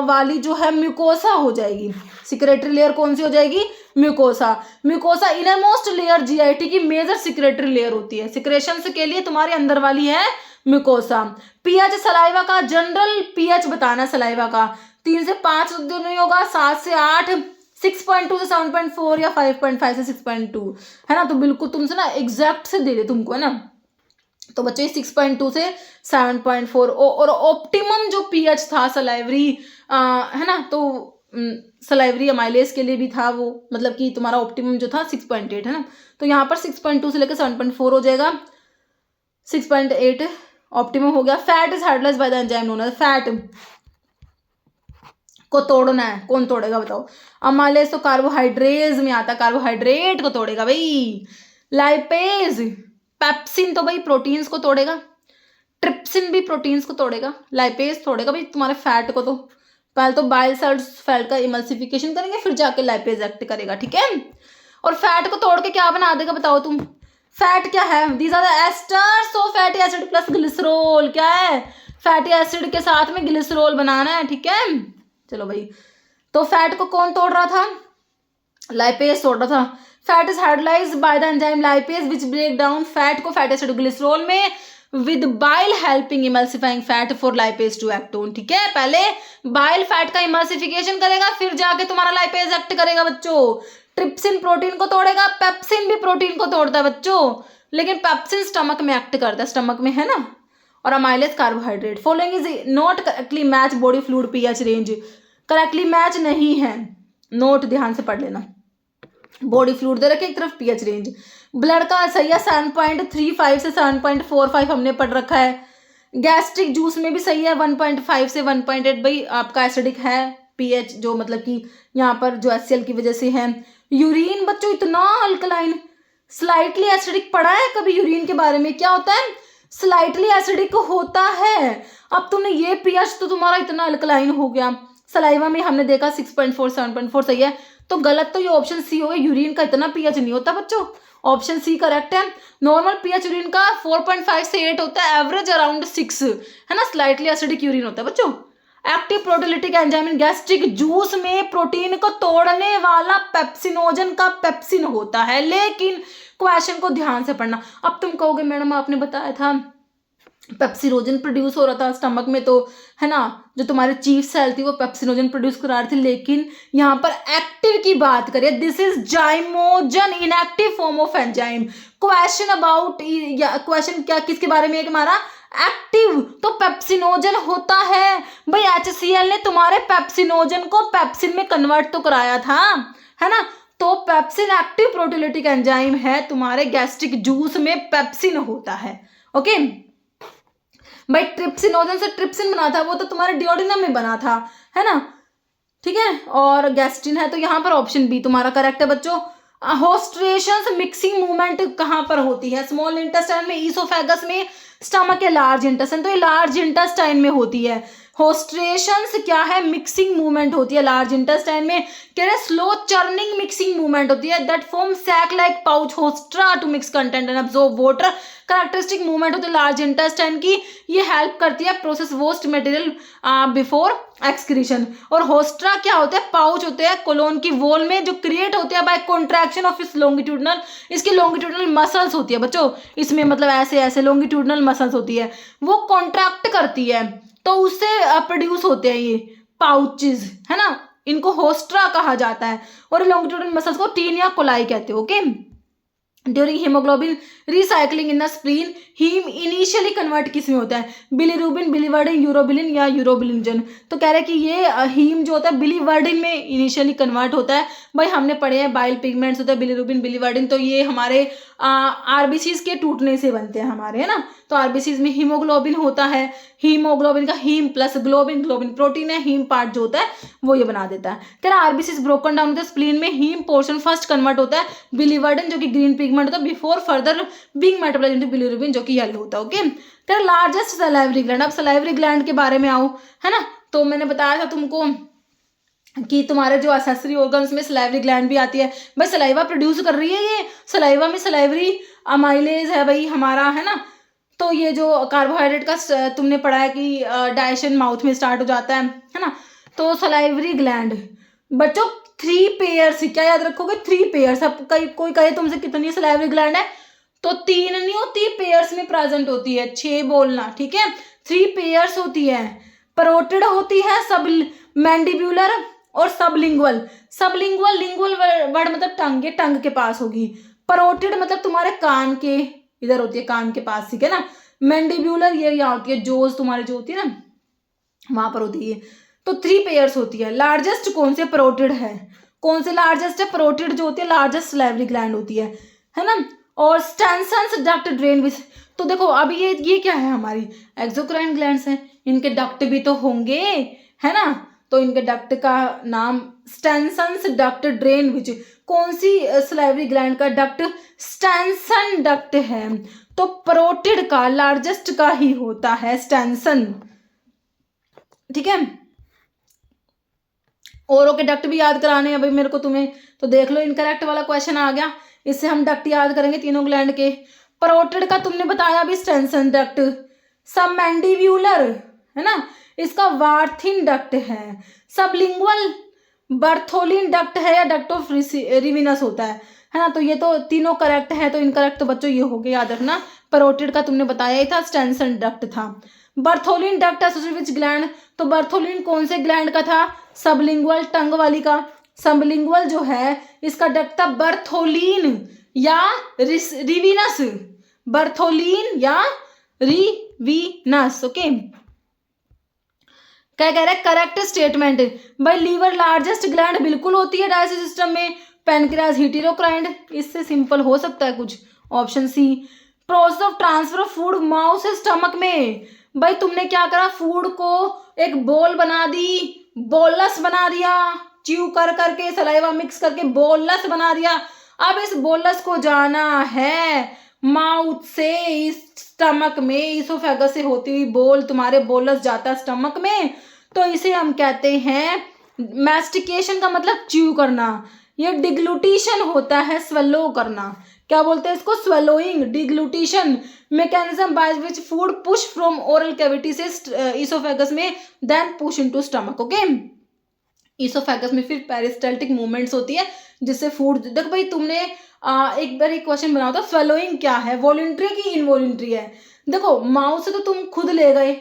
वाली जो है म्यूकोसा हो जाएगी। सिक्रेटरी लेयर कौन सी हो जाएगी? Mucosa. Mucosa inner most layer GIT की मेजर सिक्रेटरी लेयर होती है, सिक्रेशंस के लिए तुम्हारे अंदर वाली है म्यूकोसा। पीएच सलाइवा का, जनरल पीएच बताना सलाइवा का, 3 से 5 तो नहीं होगा, 7 से 8, 6.2 से 7.4 या 5.5 से 6.2, है ना। तो बिल्कुल तुमसे ना एग्जैक्ट से दे दे तुमको, है ना। तो बच्चों 6.2 से 7.4 और ऑप्टिमम जो पीएच था सलाइवरी है ना, तो सलाइवरी अमाइलेज के लिए भी था वो, मतलब कि तुम्हारा ऑप्टिमम जो था 6.8 है ना। तो यहाँ पर 6.2 से लेकर 7.4 हो जाएगा, 6.8 ऑप्टिमम हो गया। Fat is hydrolysed by the enzyme known as, fat को तोड़ना है, कौन तोड़ेगा बताओ? अमाइलेज तो कार्बोहाइड्रेज में आता, कार्बोहाइड्रेट को तोड़ेगा भाई। लाइपेज, पेप्सिन तो भाई प्रोटीन्स को तोड़ेगा, ट्रिप्सिन भी प्रोटीन्स को तोड़ेगा, लाइपेज तोड़ेगा भाई तुम्हारे फैट को। तो पहले तो बाइल सेल्स फैट का इमल्सिफिकेशन करेंगे, फिर जाके लाइपेज एक्ट करेगा, ठीक है। और फैट को तोड़ के क्या बना देगा बताओ तुम? फैट क्या है? These are the esters of fatty acid plus glycerol. क्या है? फैटी एसिड के साथ में ग्लिसरॉल बनाना है, ठीक है। चलो भाई, तो फैट को कौन तोड़ रहा था? लाइपेज तोड़ रहा था। Fat is hydrolysed by the enzyme lipase which break down fat को फैटी एसिड ग्लिसरॉल में with bile helping emulsifying fat for lipase to act on, ठीक है। पहले बाइल फैट का इमल्सिफिकेशन करेगा, फिर जाके तुम्हारा लाइपेज एक्ट करेगा बच्चों। ट्रिप्सिन प्रोटीन को तोड़ेगा, पेप्सिन भी प्रोटीन को तोड़ता है बच्चों, लेकिन पेप्सिन स्टमक में एक्ट करता है, स्टमक में, है ना। और amylase carbohydrate. Following is not correctly match body fluid pH range, correctly match नहीं है, नोट ध्यान से पढ़ लेना। बॉडी फ्लूइड दे रखे एक तरफ, पीएच रेंज ब्लड का सही है 7.35 से 7.45 हमने पढ़ रखा है। गैस्ट्रिक जूस में भी सही है 1.5 से 1.8, भाई आपका एसिडिक है पीएच, जो मतलब कि यहाँ पर जो एचसीएल की वजह से है। यूरिन बच्चों इतना अल्कलाइन, स्लाइटली एसिडिक पढ़ा है कभी यूरिन के बारे में? क्या होता है? स्लाइटली एसिडिक होता है। अब तुमने ये पीएच तो तुम्हारा इतना अल्कलाइन हो गया। सलाइवा में हमने देखा 6.4 7.4 सही है, तो गलत तो ये ऑप्शन सी हो गया, यूरिन का इतना पीएच नहीं होता बच्चों, ऑप्शन सी करेक्ट है। नॉर्मल पीएच यूरिन का 4.5 से 8 होता है, एवरेज अराउंड 6, है ना। स्लाइटली एसिडिक यूरिन होता है बच्चों। Active proteolytic enzyme in gastric juice में प्रोटीन को तोड़ने वाला पेप्सिनोजन का पेप्सिन होता है, लेकिन क्वेश्चन को ध्यान से पढ़ना। अब तुम कहोगे मैडम आपने बताया था पेप्सिनोजन प्रोड्यूस हो रहा था स्टमक में, तो है ना जो तुम्हारे चीफ सेल थी वो पेप्सिनोजन प्रोड्यूस करा रही थी, लेकिन यहाँ पर एक्टिव की बात करें, this is zymogen inactive form of enzyme. Question about, question क्या किसके बारे में है? हमारा एक्टिव, तो पेप्सिनोजन होता है भाई। HCl ने तुम्हारे पेप्सिनोजन को पेप्सिन में कन्वर्ट तो कराया था, है ना। तो पेप्सिन एक्टिव प्रोटीलिटिक एंजाइम है, तुम्हारे गैस्ट्रिक जूस में पेप्सिन होता है, ओके भाई। ट्रिप्सिनोजन से ट्रिप्सिन बना था, वो तो तुम्हारे डिओडिनम में बना था, है ना, ठीक है। और गैस्ट्रिन है, तो यहाँ पर ऑप्शन बी तुम्हारा करेक्ट है बच्चों। होस्ट्रेशंस मिक्सिंग मूवमेंट कहाँ पर होती है? स्मॉल इंटेस्टाइन में, ईसोफेगस में, स्टमक या लार्ज इंटेस्टाइन, तो ये लार्ज इंटेस्टाइन में होती है। होस्ट्रेशंस क्या है? मिक्सिंग मूवमेंट होती है लार्ज इंटेस्टाइन में। कह रहे स्लो चर्निंग मिक्सिंग मूवमेंट होती है, that form sac like pouch haustra to mix content and absorb water. Characteristic movement होती है लार्ज इंटेस्टाइन की, ये हेल्प करती है process waste material before excretion. और होस्ट्रा क्या होता है? पाउच होते हैं कोलोन की वॉल में, जो क्रिएट होते हैं बाय कॉन्ट्रैक्शन ऑफ इस लॉन्गिट्यूडनल, इसकी लॉन्गिट्यूडनल मसल्स होती है बच्चों, इसमें मतलब ऐसे ऐसे लॉन्गिट्यूडनल मसल्स होती है, वो कॉन्ट्रैक्ट करती है तो उससे प्रोड्यूस होते हैं ये पाउचेस, है ना, इनको होस्ट्रा कहा जाता है। और लॉन्गिट्यूडनल मसल्स को टीनिया कोलाई कहते हैं। Okay, during haemoglobin recycling in the spleen, haem initially convert किस में होता है, बिलीरुबिन, बिलीवर्डिन, यूरोबिलिन या यूरोबिलिनजन। तो कह रहे हैं कि ये हीम जो होता है बिलीवर्डिन में इनिशियली कन्वर्ट होता है। भाई हमने पढ़े हैं बाइल पिगमेंट्स होता है बिलीरुबिन, बिलीवर्डिन, तो ये हमारे आरबीसीज के टूटने से बनते हैं हमारे, है ना। तो आरबीसीज में हीमोग्लोबिन होता है, हीमोग्लोबिन का haem plus globin, globin protein है, हीम पार्ट जो होता है वो ये बना देता है। कह रहा आरबीसीज ब्रोकन डाउन होता है स्प्लीन में, हीम पोर्शन फर्स्ट कन्वर्ट होता है बिलीवर्डिन जो कि ग्रीन पिगमेंट होता है before further being metabolised into bilirubin जो कि येलो होता है। ओके, कह रहा लार्जेस्ट सलाइवरी ग्लैंड। अब सलाइवरी ग्लैंड के बारे में आओ, है ना। तो मैंने बताया था तुमको कि तुम्हारे जो एसेसरी ऑर्गन्स में सलाइवरी ग्लैंड भी आती है। भाई सलाइवा प्रोड्यूस कर रही है ये, सलाइवा में सलाइवरी अमाइलेज है भाई हमारा, है ना। तो ये जो कार्बोहाइड्रेट का तुमने पढ़ा है कि डाइजेशन माउथ में स्टार्ट हो जाता है ना। तो सलाइवरी ग्लैंड बच्चों 3 पेयर्स, क्या याद रखोगे 3 पेयर्स। अब कोई कहे तुमसे कितनी सलाइवरी ग्लैंड है, तो 3 नहीं होती, पेयर्स में प्रेजेंट होती है, 6 बोलना, ठीक है। 3 पेयर्स होती है, परोटिड होती है, सब मैंडिब्यूलर और सबलिंगुअल। सबलिंगुअल, लिंगुअल वर्ड मतलब टंग, ये टंग के पास होगी। परोटिड मतलब तुम्हारे कान के इधर होती है, कान के पास, ठीक है ना। मैंडिब्यूलर ये यहाँ होती है, जोज तुम्हारे जो होती है ना वहां पर होती है। तो 3 पेयर्स होती है। लार्जेस्ट कौन से, परोटिड है। कौन से लार्जेस्ट है, परोटिड जो होती है लार्जेस्ट सलाइवरी ग्लैंड होती है ना। और स्टेनसन्स डक्ट ड्रेन विच, तो देखो अब ये क्या है, हमारी एक्सोक्राइन ग्लैंड्स हैं, इनके डक्ट भी तो होंगे, है ना। तो इनके डक्ट का नाम स्टेनसन्स डक्ट ड्रेन विच, कौन सी सलाइवरी ग्लैंड का डक्ट, स्टेनसन डक्ट है। तो परोटिड का लार्जेस्ट का ही होता है स्टेनसन, ठीक है। ओरो के डक्ट भी याद कराने हैं भाई मेरे को तुम्हें, तो देख लो इनकरेक्ट वाला क्वेश्चन आ गया। इससे हम डक्ट याद करेंगे तीनों ग्लैंड के। परोटिड का तुमने बताया भी स्टेनसन डक्ट, सब मैंडिब्यूलर, है ना, इसका वार्थिन डक्ट है। सबलिंगुअल बर्थोलिन डक्ट है या डक्ट ऑफ रिविनस होता है ना। तो ये तो तीनों करेक्ट है, तो इनकरेक्ट तो बच्चों ये हो गया, याद रखना। परोटिड का तुमने बताया ही था, स्टेनसन डक्ट था। बर्थोलिन डक्ट एसोसिएटेड विच ग्लैंड, तो बर्थोलिन कौन से ग्लैंड का था, सबलिंगुअल टंग वाली का। सबलिंगुअल जो है इसका डक्ट था बर्थोलिन या रिविनस, बर्थोलिन या रिविनस। ओके, क्या कह रहा है, करेक्ट स्टेटमेंट। भाई लीवर लार्जेस्ट ग्लैंड बिल्कुल होती है डाइजेस्टिव सिस्टम में, पेनक्रियाज हीटेरोक्राइंड, इससे सिंपल हो सकता है कुछ, option C. Process of transfer of food mouth से स्टमक में, भाई तुमने क्या करा, फूड को एक बोल बना दी, बोलस बना दिया, च्यू कर करके सलाइवा मिक्स करके बोलस बना दिया। अब इस बोलस को जाना है माउथ से इस स्टमक में, इसोफेगस से होती हुई बोल तुम्हारे बोलस जाता है स्टमक में, तो इसे हम कहते हैं मैस्टिकेशन का मतलब च्यू करना। ये डिग्लूटिशन होता है स्वेलो करना, क्या बोलते हैं इसको, swallowing, deglutition mechanism by which food push from oral cavity से इसोफेगस में then push into stomach. Okay, oesophagus में फिर पेरिस्टाल्टिक मूवमेंट्स होती है जिससे फूड, देखो भाई तुमने एक बार एक क्वेश्चन बनाया था, स्वेलोइंग क्या है, वॉलंटरी की इनवॉलंटरी है। देखो माउथ से तो तुम खुद ले गए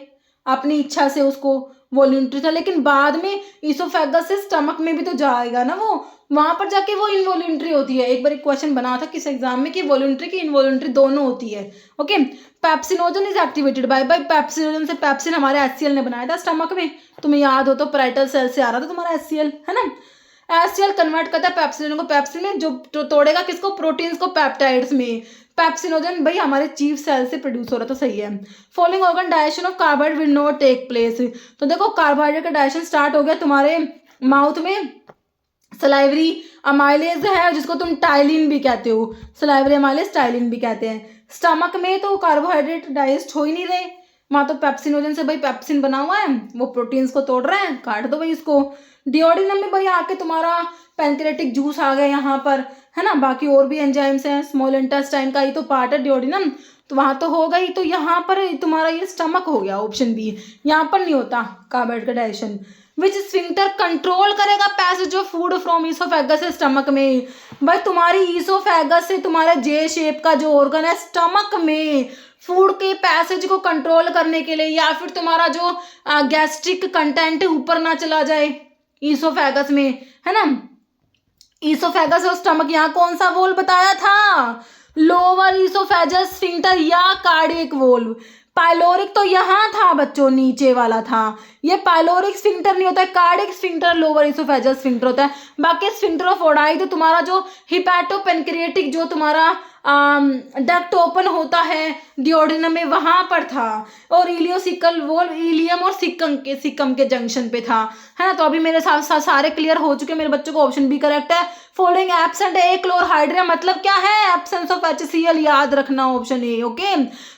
अपनी इच्छा से, उसको वॉलंटरी था, लेकिन बाद में इसोफेगस से स्टमक में भी तो जाएगा ना वो, वहां पर जाके वो इनवॉलंटरी होती है। एक बार एक क्वेश्चन बना था किस एग्जाम में कि वॉलंटरी की इनवॉलंटरी दोनों होती है। Okay, pepsinogen is activated by pepsinogen से, पेप्सिन हमारे एचसीएल ने बनाया था स्टमक में, तुम्हें याद हो तो पैराइटल सेल से आ रहा था तुम्हारा एचसीएल, है ना। एचसीएल कन्वर्ट करता है पेप्सिनोजन को पेप्सिन में, जो तोड़ेगा किसको, प्रोटीन्स को पेप्टाइड्स में। पेप्सिनोजन भाई हमारे चीफ सेल से प्रोड्यूस हो रहा था, सही है। Following organ digestion of carbohydrate will not take place, तो देखो कार्बोहाइड्रेट का डाइजेशन स्टार्ट हो गया तुम्हारे माउथ में, सलाइवरी अमाइलेज है जिसको तुम टाइलिन भी कहते हो, सलाइवरी अमाइलेज टाइलिन भी कहते हैं। स्टमक में तो कार्बोहाइड्रेट डाइजेस्ट हो ही नहीं रहे, वहां तो पेप्सिनोजन से भाई पेप्सिन बना हुआ है, वो प्रोटीन्स को तोड़ रहे हैं, काट दो भाई इसको। डिओडिनम में भाई आके तुम्हारा पैंक्रियाटिक जूस आ गया यहाँ पर, है ना, बाकी और भी एंजाइम्स हैं, स्मॉल इंटेस्टाइन का ही तो पार्ट है डिओडिनम, तो वहां तो होगा ही, तो यहाँ पर तुम्हारा ये स्टमक हो गया ऑप्शन बी, यहाँ पर नहीं होता कार्बोहाइड्रेट का डाइजेशन। विच स्फिंक्टर कंट्रोल करेगा passage of food from oesophagus से स्टमक में, भाई तुम्हारी इसोफेगस से तुम्हारे जे शेप का जो ऑर्गन है स्टमक में फूड के पैसेज को कंट्रोल करने के लिए, या फिर तुम्हारा जो गैस्ट्रिक कंटेंट ऊपर ना चला जाए ईसोफेगस में, है ना। ईसोफेगस और स्टमक, यहाँ कौन सा वोल्व बताया था, लोअर ईसोफेगस स्फिंक्टर या कार्डियक वोल्व। पाइलोरिक तो यहाँ था बच्चों, नीचे वाला था, ये पाइलोरिक स्फिंक्टर नहीं होता है, cardiac sphincter lower oesophagus sphincter होता है। बाकी स्फिंक्टर ऑफ ओडाई तो तुम्हारा जो हिपैटोपेनक्रिएटिक जो तुम्हारा डक्ट ओपन होता है डिओडिनम में, वहां पर था। और इलियोसिकल वोल्व इलियम और सिक्कम के जंक्शन पे था, है ना। तो अभी मेरे साथ सारे क्लियर हो चुके मेरे बच्चों को, ऑप्शन बी करेक्ट है। फॉलोइंग एब्सेंट ए क्लोरहाइड्रिया, मतलब क्या है, एब्सेंस ऑफ HCl, याद रखना option A. Okay,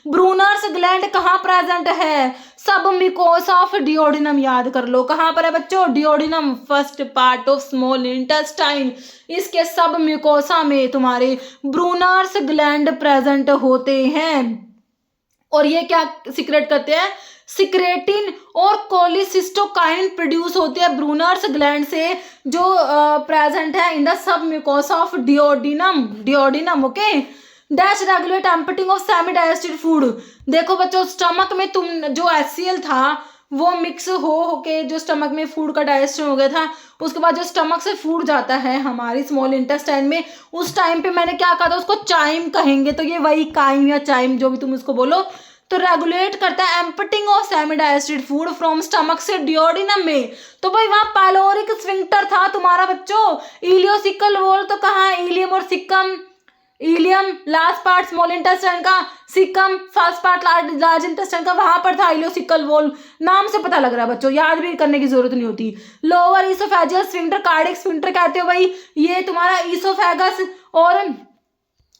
Brunner's gland कहाँ प्रेजेंट है, सब म्यूकोसा ऑफ डिओडिनम, याद कर लो कहाँ पर है बच्चों, duodenum, first part of small intestine, इसके सब म्यूकोसा में तुम्हारे ब्रूनर्स ग्लैंड प्रेजेंट होते हैं। और ये क्या सिक्रेट करते हैं, सिक्रेटिन और कोलिसिस्टोकाइन प्रोड्यूस होते हैं ब्रूनर्स ग्लैंड से, जो प्रेजेंट है in the sub mucosa of duodenum. Okay, dash regulate emptying of semi digested food. देखो बच्चों, स्टमक में तुम जो HCl था वो मिक्स होके जो स्टमक में फूड का डाइजेशन हो गया था, उसके बाद जो स्टमक से फूड जाता है हमारी स्मॉल इंटेस्टाइन में, उस टाइम पे मैंने क्या कहा था, उसको चाइम कहेंगे, तो ये वही काइम या चाइम जो भी तुम इसको बोलो, तो रेगुलेट करता है emptying of semi digested food from stomach से डिओडिनम में। तो भाई वहां पाइलोरिक स्फिंक्टर था तुम्हारा बच्चों, इलियोसिकल वॉल तो कहाँ है, इलियम और caecum, ileum last part small intestine का, caecum first part large intestine का, वहां पर था इलियोसिकल वॉल्व, नाम से पता लग रहा है बच्चों, याद भी करने की जरूरत नहीं होती। Lower oesophageal sphincter cardiac sphincter कहते हो भाई, ये तुम्हारा ईसोफेगस और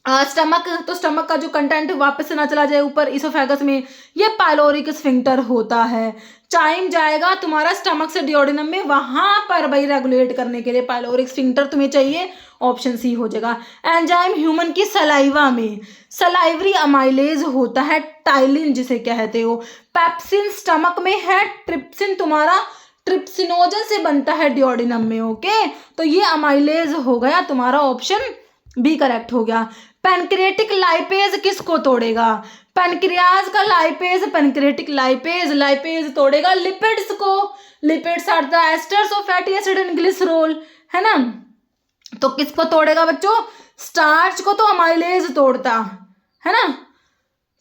स्टमक, तो स्टमक का जो कंटेंट वापस से ना चला जाए ऊपर ईसोफेगस में, ये पाइलोरिक स्फिंक्टर होता है। चाइम जाएगा तुम्हारा स्टमक से डिओडिनम में, वहां पर भाई रेगुलेट करने के लिए पाइलोरिक स्फिंक्टर तुम्हें चाहिए, ऑप्शन सी हो जाएगा। एंजाइम ह्यूमन की सलाइवा में, सलाइवरी अमाइलेज होता है, टाइलिन जिसे कहते हो। पेप्सिन स्टमक में है, ट्रिप्सिन तुम्हारा ट्रिप्सिनोजन से बनता है डिओडिनम में। ओके, तो ये अमाइलेज हो गया तुम्हारा, ऑप्शन बी करेक्ट हो गया। पैनक्रियाटिक लाइपेज किसको तोड़ेगा, पैनक्रियाज का लाइपेज, पैनक्रियाटिक लाइपेज तोड़ेगा लिपिड्स को, lipids are the esters of fatty acid and glycerol, है ना। तो किसको तोड़ेगा बच्चों, स्टार्च को तो अमाइलेज तोड़ता है ना,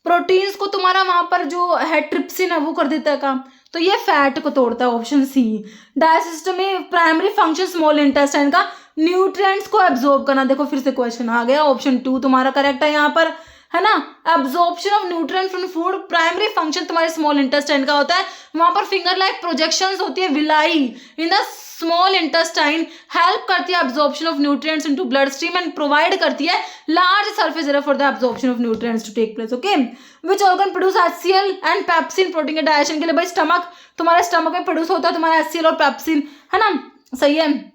प्रोटीन्स को तुम्हारा वहां पर जो है ट्रिप्सिन है वो कर देता है काम, तो ये फैट को तोड़ता है, ऑप्शन सी। डाइजेस्टिव में प्राइमरी फंक्शन स्मॉल इंटेस्टाइन का न्यूट्रिएंट्स को एब्जॉर्ब करना, देखो फिर से क्वेश्चन आ गया, ऑप्शन 2 तुम्हारा करेक्ट है यहाँ पर, है ना। Absorption of nutrient from food, primary function तुम्हारे स्मॉल इंटेस्टाइन का होता है, वहां पर फिंगर लाइक प्रोजेक्शंस होती है villi in the small intestine, help करती है absorption of nutrients into blood stream and provide करती है large surface area for the absorption of nutrients to take place. Okay, which organ produce HCl and pepsin protein के digestion के लिए, भाई stomach, तुम्हारे stomach में प्रोड्यूस होता है तुम्हारा HCl और पेप्सिन, है ना, सही है।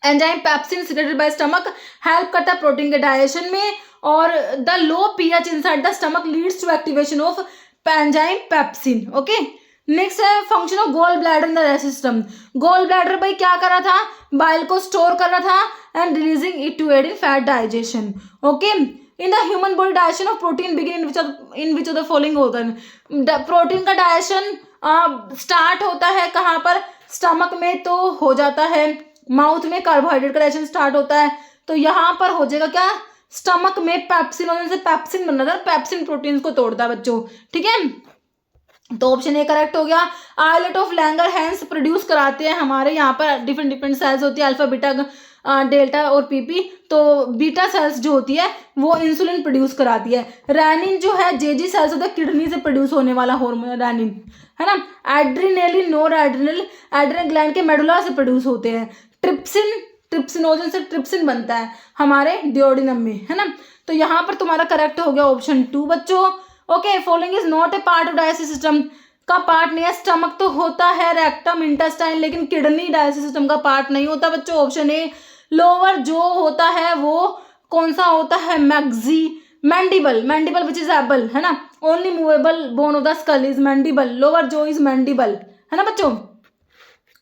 Enzyme pepsin secreted by stomach help करता है प्रोटीन के डाइजेशन में, और the low pH inside the stomach leads to activation of enzyme pepsin. Okay, next है function of gall bladder in the digestive system. Gall bladder भाई क्या कर रहा था, बाइल को स्टोर कर रहा था and releasing it to aid in fat digestion. Okay, in the human body digestion of protein begin in which of the following organ, protein का डाइजेशन स्टार्ट होता है कहाँ पर, स्टमक में तो हो जाता है, माउथ में कार्बोहाइड्रेट का डाइजेशन स्टार्ट होता है, तो यहाँ पर हो जाएगा क्या, स्टमक में पेप्सिन से पेप्सिन बन रहा था, पेप्सिन प्रोटीन को तोड़ता है बच्चों, ठीक है, तो ऑप्शन ए करेक्ट हो गया। Islet of Langerhans produce कराते हैं हमारे यहाँ पर, डिफरेंट सेल्स होती है, अल्फा बीटा डेल्टा और पीपी, तो बीटा सेल्स जो होती है वो इंसुलिन प्रोड्यूस कराती है। रैनिन जो है जेजी सेल्स होता है, किडनी से प्रोड्यूस होने वाला हार्मोन रैनिन, है ना। एड्रिनेलिन नोर एड्रिनल ग्लैंड के मेडुला से प्रोड्यूस होते हैं। ट्रिप्सिनोजन से ट्रिप्सिन बनता है हमारे डिओडिनम में, है ना। तो यहाँ पर तुम्हारा करेक्ट हो गया ऑप्शन 2 बच्चों। Okay, following is not A part of digestive system का पार्ट नहीं है, स्टमक तो होता है, रेक्टम इंटेस्टाइन, लेकिन किडनी डाइजेस्टिव सिस्टम का पार्ट नहीं होता बच्चों, ऑप्शन ए। लोअर जो होता है वो कौन सा होता है, मैंडिबल विच इज एबल, है ना, only movable bone of the skull is mandible, lower जो इज मैंडिबल, है ना बच्चों,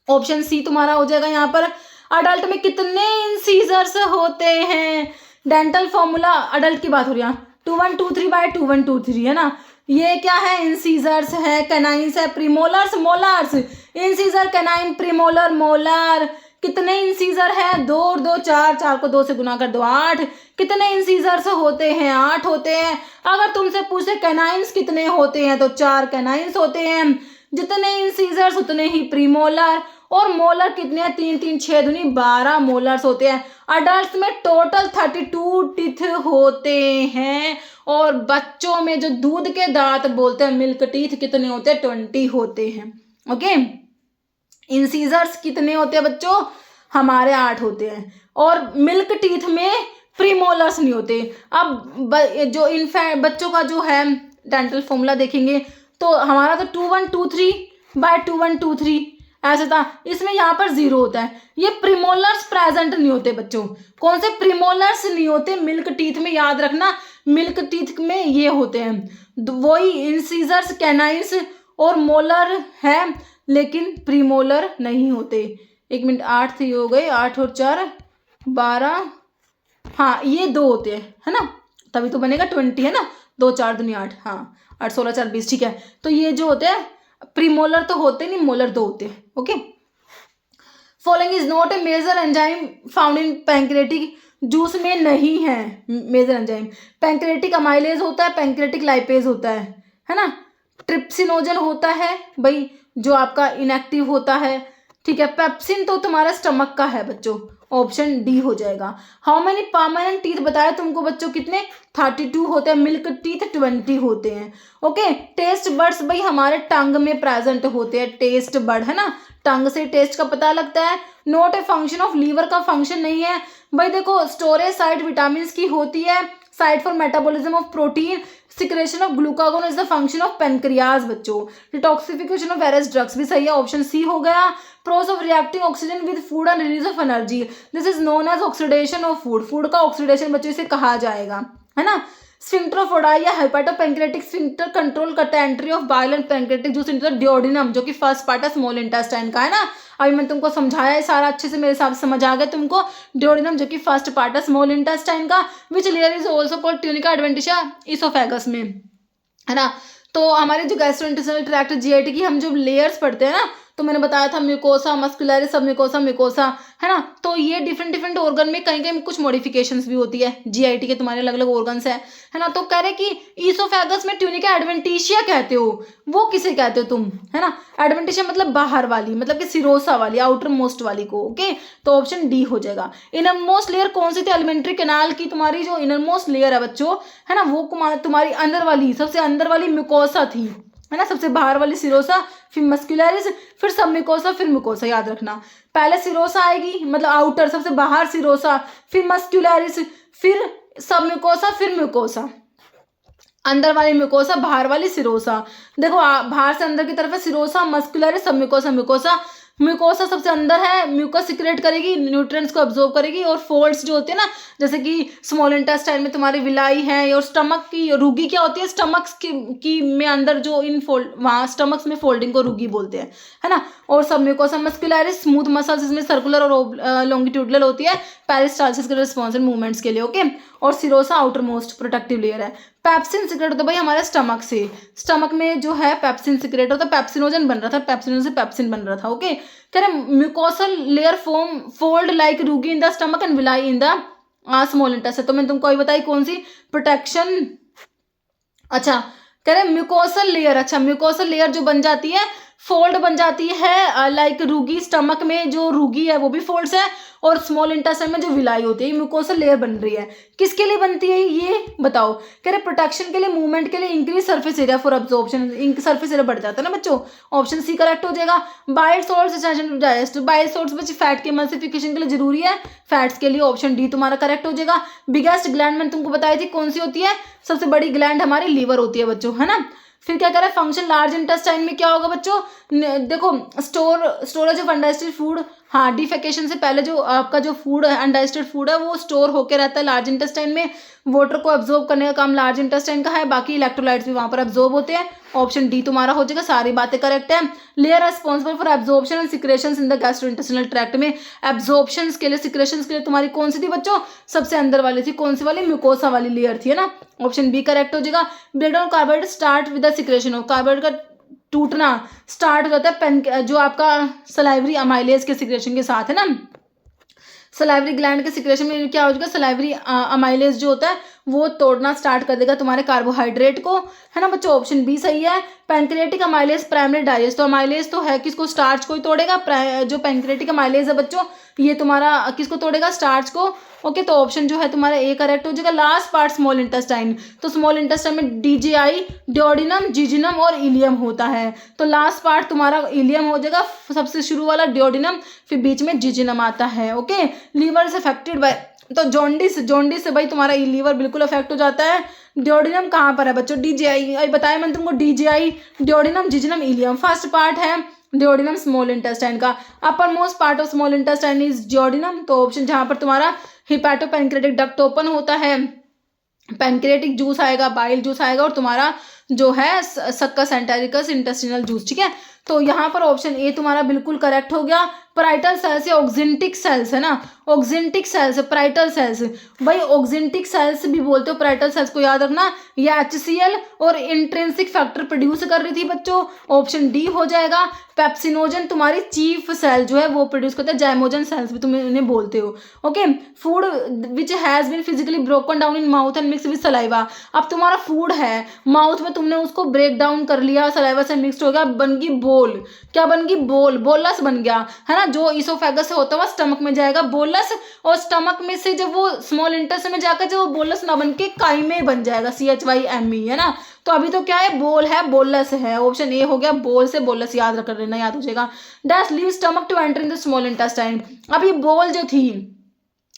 ऑप्शन सी तुम्हारा हो जाएगा यहाँ पर। अडल्ट में कितने इंसीजर्स होते हैं, डेंटल फॉर्मूला, अडल्ट की बात हो रही है, 2123/2123 है ना। ये क्या है, इंसीजर्स है, कैनाइंस है, premolars, molars, incisor, canine, premolar, molar. कितने इंसीजर है, 2 और 2 4, 4 को 2 से गुना कर दो 8। कितने इंसीजर्स होते हैं, 8 होते हैं। अगर तुमसे पूछे कैनाइंस कितने होते हैं तो 4 कैनाइंस होते हैं। जितने इंसीजर्स उतने ही प्रीमोलर। और मोलर कितने हैं, 3 3 6 दूनी 12 मोलर्स होते हैं। अडल्ट में टोटल 32 टीथ होते हैं। और बच्चों में जो दूध के दांत बोलते हैं, मिल्क टीथ, कितने होते हैं, 20 होते हैं। ओके, इंसीजर्स कितने होते हैं बच्चों, हमारे 8 होते हैं। और मिल्क टीथ में प्रीमोलर्स नहीं होते। अब जो बच्चों का जो है डेंटल फॉर्मूला देखेंगे तो हमारा तो 2123/2123 ऐसा था। इसमें यहाँ पर 0 होता है। ये प्रीमोलर्स प्रेजेंट नहीं होते बच्चों। कौन से प्रीमोलर्स नहीं होते, मिल्क टीथ में, याद रखना मिल्क टीथ में ये होते हैं। वही इंसीजर्स, कैनाइंस और मोलर है, लेकिन प्रीमोलर नहीं होते। 1 मिनट, 8 थी हो गए, 8 और 4 12, हाँ ये 2 होते हैं, है ना, तभी तो बनेगा 20, है ना। 2 4 दूनी 8, हाँ 8 16 4 20, ठीक है। तो ये जो होते हैं प्रीमोलर तो होते नहीं, मोलर 2 होते हैं। Okay, following is not a major enzyme found in pancreatic juice में नहीं है मेजर एंजाइम। पैंक्रेटिक अमाइलेज होता है, पैंक्रेटिक लाइपेज होता है ना। ट्रिप्सिनोजन होता है भाई जो आपका इनएक्टिव होता है, ठीक है। पेप्सिन तो तुम्हारा स्टमक का है बच्चों, ऑप्शन डी हो जाएगा। हाउ मेनी परमानेंट टीथ बताया तुमको बच्चों, कितने, 32 होते हैं। मिल्क टीथ 20 होते हैं। ओके, टेस्ट बर्ड्स भाई हमारे टंग में प्रेजेंट होते हैं, टेस्ट बर्ड, है ना, टंग से टेस्ट का पता लगता है। Not a function of liver का फंक्शन नहीं है भाई। देखो स्टोरेज साइट विटामिन की होती है, site for metabolism of protein, secretion of glucagon is the function of pancreas बच्चों। डिटॉक्सिफिकेशन ऑफ वेरियस ड्रग्स भी सही है, ऑप्शन सी हो गया। Process of reacting oxygen with food and release of energy, this is known as oxidation of food. Food का oxidation बच्चों इसे कहा जाएगा, है ना। स्फिंक्टर ऑफ ओडाई या हेपाटोपेंक्रेटिक स्फिंक्टर कंट्रोल करता है entry of bile and pancreatic juice into the duodenum, जो कि फर्स्ट पार्ट है स्मॉल इंटेस्टाइन का, है ना। अभी मैंने तुमको समझाया है सारा, अच्छे से मेरे हिसाब से समझ आ गया तुमको। डिओडिनम जो कि फर्स्ट पार्ट है स्मॉल इंटेस्टाइन का, which layer is also called tunica adventitia oesophagus में, है ना। तो हमारे जो गैस्ट्रोइंटेस्टाइनल ट्रैक्ट जीआईटी की हम जो लेयर्स पढ़ते हैं ना, तो मैंने बताया था म्यूकोसा, मस्कुलरिस, सब म्यूकोसा, म्यूकोसा, है ना। तो ये डिफरेंट डिफरेंट ऑर्गन में कहीं कहीं कुछ मॉडिफिकेशंस भी होती है। जीआईटी के तुम्हारे अलग अलग ऑर्गन्स है ना। तो कह रहे कि ईसोफेगस में ट्यूनिका एडवेंटिशिया कहते हो, वो किसे कहते हो तुम, है ना। एडवेंटिशिया मतलब बाहर वाली, मतलब कि सिरोसा वाली, आउटर मोस्ट वाली को। ओके, तो ऑप्शन डी हो जाएगा। इनर मोस्ट लेयर कौन सी थी, एलिमेंट्री कैनाल की तुम्हारी जो इनर मोस्ट लेयर है बच्चों, है ना, वो तुम्हारी अंदर वाली, सबसे अंदर वाली म्यूकोसा थी, है ना। सबसे बाहर वाली सिरोसा, फिर मस्कुलरिस, फिर सब म्यूकोसा, फिर म्यूकोसा, याद रखना। पहले सिरोसा आएगी, मतलब आउटर सबसे बाहर सिरोसा, फिर मस्कुलरिस, फिर सब म्यूकोसा, फिर म्यूकोसा। अंदर वाली म्यूकोसा, बाहर वाली सिरोसा। देखो बाहर से अंदर की तरफ है सिरोसा, मस्कुलरिस, सब म्यूकोसा, म्यूकोसा। म्यूकोसा सबसे अंदर है, म्यूकस सिक्रेट करेगी, न्यूट्रिएंट्स को अब्जॉर्ब करेगी। और फोल्ड्स जो होते हैं ना, जैसे कि स्मॉल इंटेस्टाइन में तुम्हारी विलाई है, और स्टमक की रूगी क्या होती है, स्टमक की में अंदर जो इन फोल्ड, वहाँ स्टमक्स में फोल्डिंग को रूगी बोलते हैं, है ना। और सब म्यूकोसा मस्कुलरिस, स्मूथ मसल्स, इसमें सर्कुलर और लॉन्गिट्यूडनल होती है, पेरिस्टाल्सिस के रिस्पॉन्सिव मूवमेंट्स के लिए। ओके, और serosa outer most protective layer है। पेप्सिन सिक्रेट होता है भाई हमारे स्टमक से, स्टमक में जो है पेप्सिन सिक्रेट होता है, पेप्सिनोजन बन रहा था, पेप्सिनोजन से पेप्सिन बन रहा था। ओके, कह रहे mucosal layer form fold like rugae in the stomach and villi in the small intestine. तो मैंने तुमको अभी बताई कौन सी, प्रोटेक्शन। अच्छा, कह रहे म्यूकोसल लेयर, अच्छा म्यूकोसल लेयर जो बन जाती है, फोल्ड बन जाती है लाइक रूगी, स्टमक में जो रूगी है वो भी फोल्ड्स है, और स्मॉल इंटेस्टाइन में जो विलाई होती है म्यूकोसल लेयर बन रही है। किसके लिए बनती है ये बताओ, कह रहे प्रोटेक्शन के लिए, मूवमेंट के लिए, increase surface area for absorption, surface area बढ़ जाता है ना बच्चों, ऑप्शन सी करेक्ट हो जाएगा। Bile salts digest, bile salts बच्चे फैट के एमल्सिफिकेशन के लिए जरूरी है, फैट्स के लिए ऑप्शन डी तुम्हारा करेक्ट हो जाएगा। बिगेस्ट ग्लैंड मैंने तुमको बताई थी कौन सी होती है, सबसे बड़ी ग्लैंड हमारी लीवर होती है बच्चों, है ना। फिर क्या करें, फंक्शन लार्ज इंटेस्टाइन में क्या होगा बच्चों, देखो स्टोरेज ऑफ अनडाइजेस्टेड फूड, हाँ, डिफेकेशन से पहले जो आपका जो फूड है, अनडाइजेस्टेड फूड है, वो स्टोर होकर रहता है लार्ज इंटेस्टाइन में। वाटर को एब्जॉर्ब करने का काम लार्ज इंटेस्टाइन का है, बाकी इलेक्ट्रोलाइट्स भी वहाँ पर एब्जॉर्ब होते हैं। ऑप्शन डी तुम्हारा हो जाएगा, सारी बातें करेक्ट है। Layer responsible for absorption and secretions in the gastrointestinal tract में एब्जॉर्प्शंस के लिए, सिक्रेशंस के लिए तुम्हारी कौन सी थी बच्चों, सबसे अंदर वाली थी, कौन सी वाली, म्यूकोसा वाली लेयर थी, है ना। ऑप्शन बी करेक्ट हो जाएगा। Breakdown carbohydrate start with the secretion of carbohydrate का टूटना स्टार्ट हो जाता है पेन जो आपका सलाइवरी अमाइलेज के सिक्रेशन के साथ, है ना। सलाइवरी ग्लैंड के सिक्रेशन में क्या हो जाएगा, सलाइवरी अमाइलेज जो होता है वो तोड़ना स्टार्ट कर देगा तुम्हारे कार्बोहाइड्रेट को, है ना बच्चों। ऑप्शन बी सही है। पैंक्रियाटिक अमाइलेज प्राइमरी डाइजेस्ट, तो अमाइलेज तो है किसको, स्टार्च को ही तोड़ेगा। जो पैंक्रियाटिक अमाइलेज है बच्चों, ये तुम्हारा किसको तोड़ेगा, स्टार्च को। ओके, तो ऑप्शन जो है तुम्हारा ए करेक्ट हो जाएगा। लास्ट पार्ट स्मॉल इंटेस्टाइन, तो स्मॉल इंटेस्टाइन में डीजीआई, ड्योडिनम, जिजिनम और इलियम होता है, तो लास्ट पार्ट तुम्हारा इलियम हो जाएगा, सबसे शुरू वाला ड्योडिनम, फिर बीच में जिजिनम आता है। Okay, liver is affected by, तो जॉन्डिस से भाई तुम्हारा लीवर बिल्कुल अफेक्ट हो जाता है। ड्योडिनम कहाँ पर है बच्चों, डीजीआई, बताया मैंने तुमको, DGI, duodenum, jejunum, ileum. First part है ड्योडिनम स्मॉल इंटेस्टाइन का। Uppermost part of small intestine is duodenum, तो ऑप्शन जहां पर तुम्हारा हिपैटोपैंक्रेटिक डक्ट ओपन होता है, पैंक्रियाटिक जूस आएगा, बाइल जूस आएगा, और तुम्हारा जो है सक्कस एंटेरिकस इंटेस्टिनल जूस, ठीक है। तो यहाँ पर ऑप्शन ए तुम्हारा बिल्कुल करेक्ट हो गया। पराइटल सेल्स या ऑक्जेंटिक सेल्स, है ना, ऑक्जेंटिक सेल्स, पराइटल सेल्स, भाई ऑक्जेंटिक सेल्स भी बोलते हो पराइटल सेल्स को, याद रखना। ये HCl और इंट्रिंसिक फैक्टर प्रोड्यूस कर रही थी बच्चों, ऑप्शन डी हो जाएगा। पेप्सिनोजन तुम्हारी चीफ सेल जो है वो प्रोड्यूस करते हैं, जाइमोजन सेल्स भी तुम इन्हें बोलते हो। Okay, food which has been physically broken down in mouth and mix with saliva, अब तुम्हारा फूड है, माउथ में तुमने उसको ब्रेक डाउन कर लिया, सलाइवा से मिक्सड हो गया, बन गई बोल, क्या बन गई, बोल, बोलस बन गया, है ना। जो इसोफेगस से होता हुआ स्टमक में जाएगा बोलस, और स्टमक में से जब वो स्मॉल इंटेस्टाइन में जाकर जो बोलस ना बन के काइमे बन जाएगा, CHYME, है ना। तो अभी तो क्या है, बोल है, बोलस है, ऑप्शन ए हो गया, बोल से बोलस याद रख लेना, याद हो जाएगा। Dash leave stomach to enter in the small intestine, अब ये बोल जो थी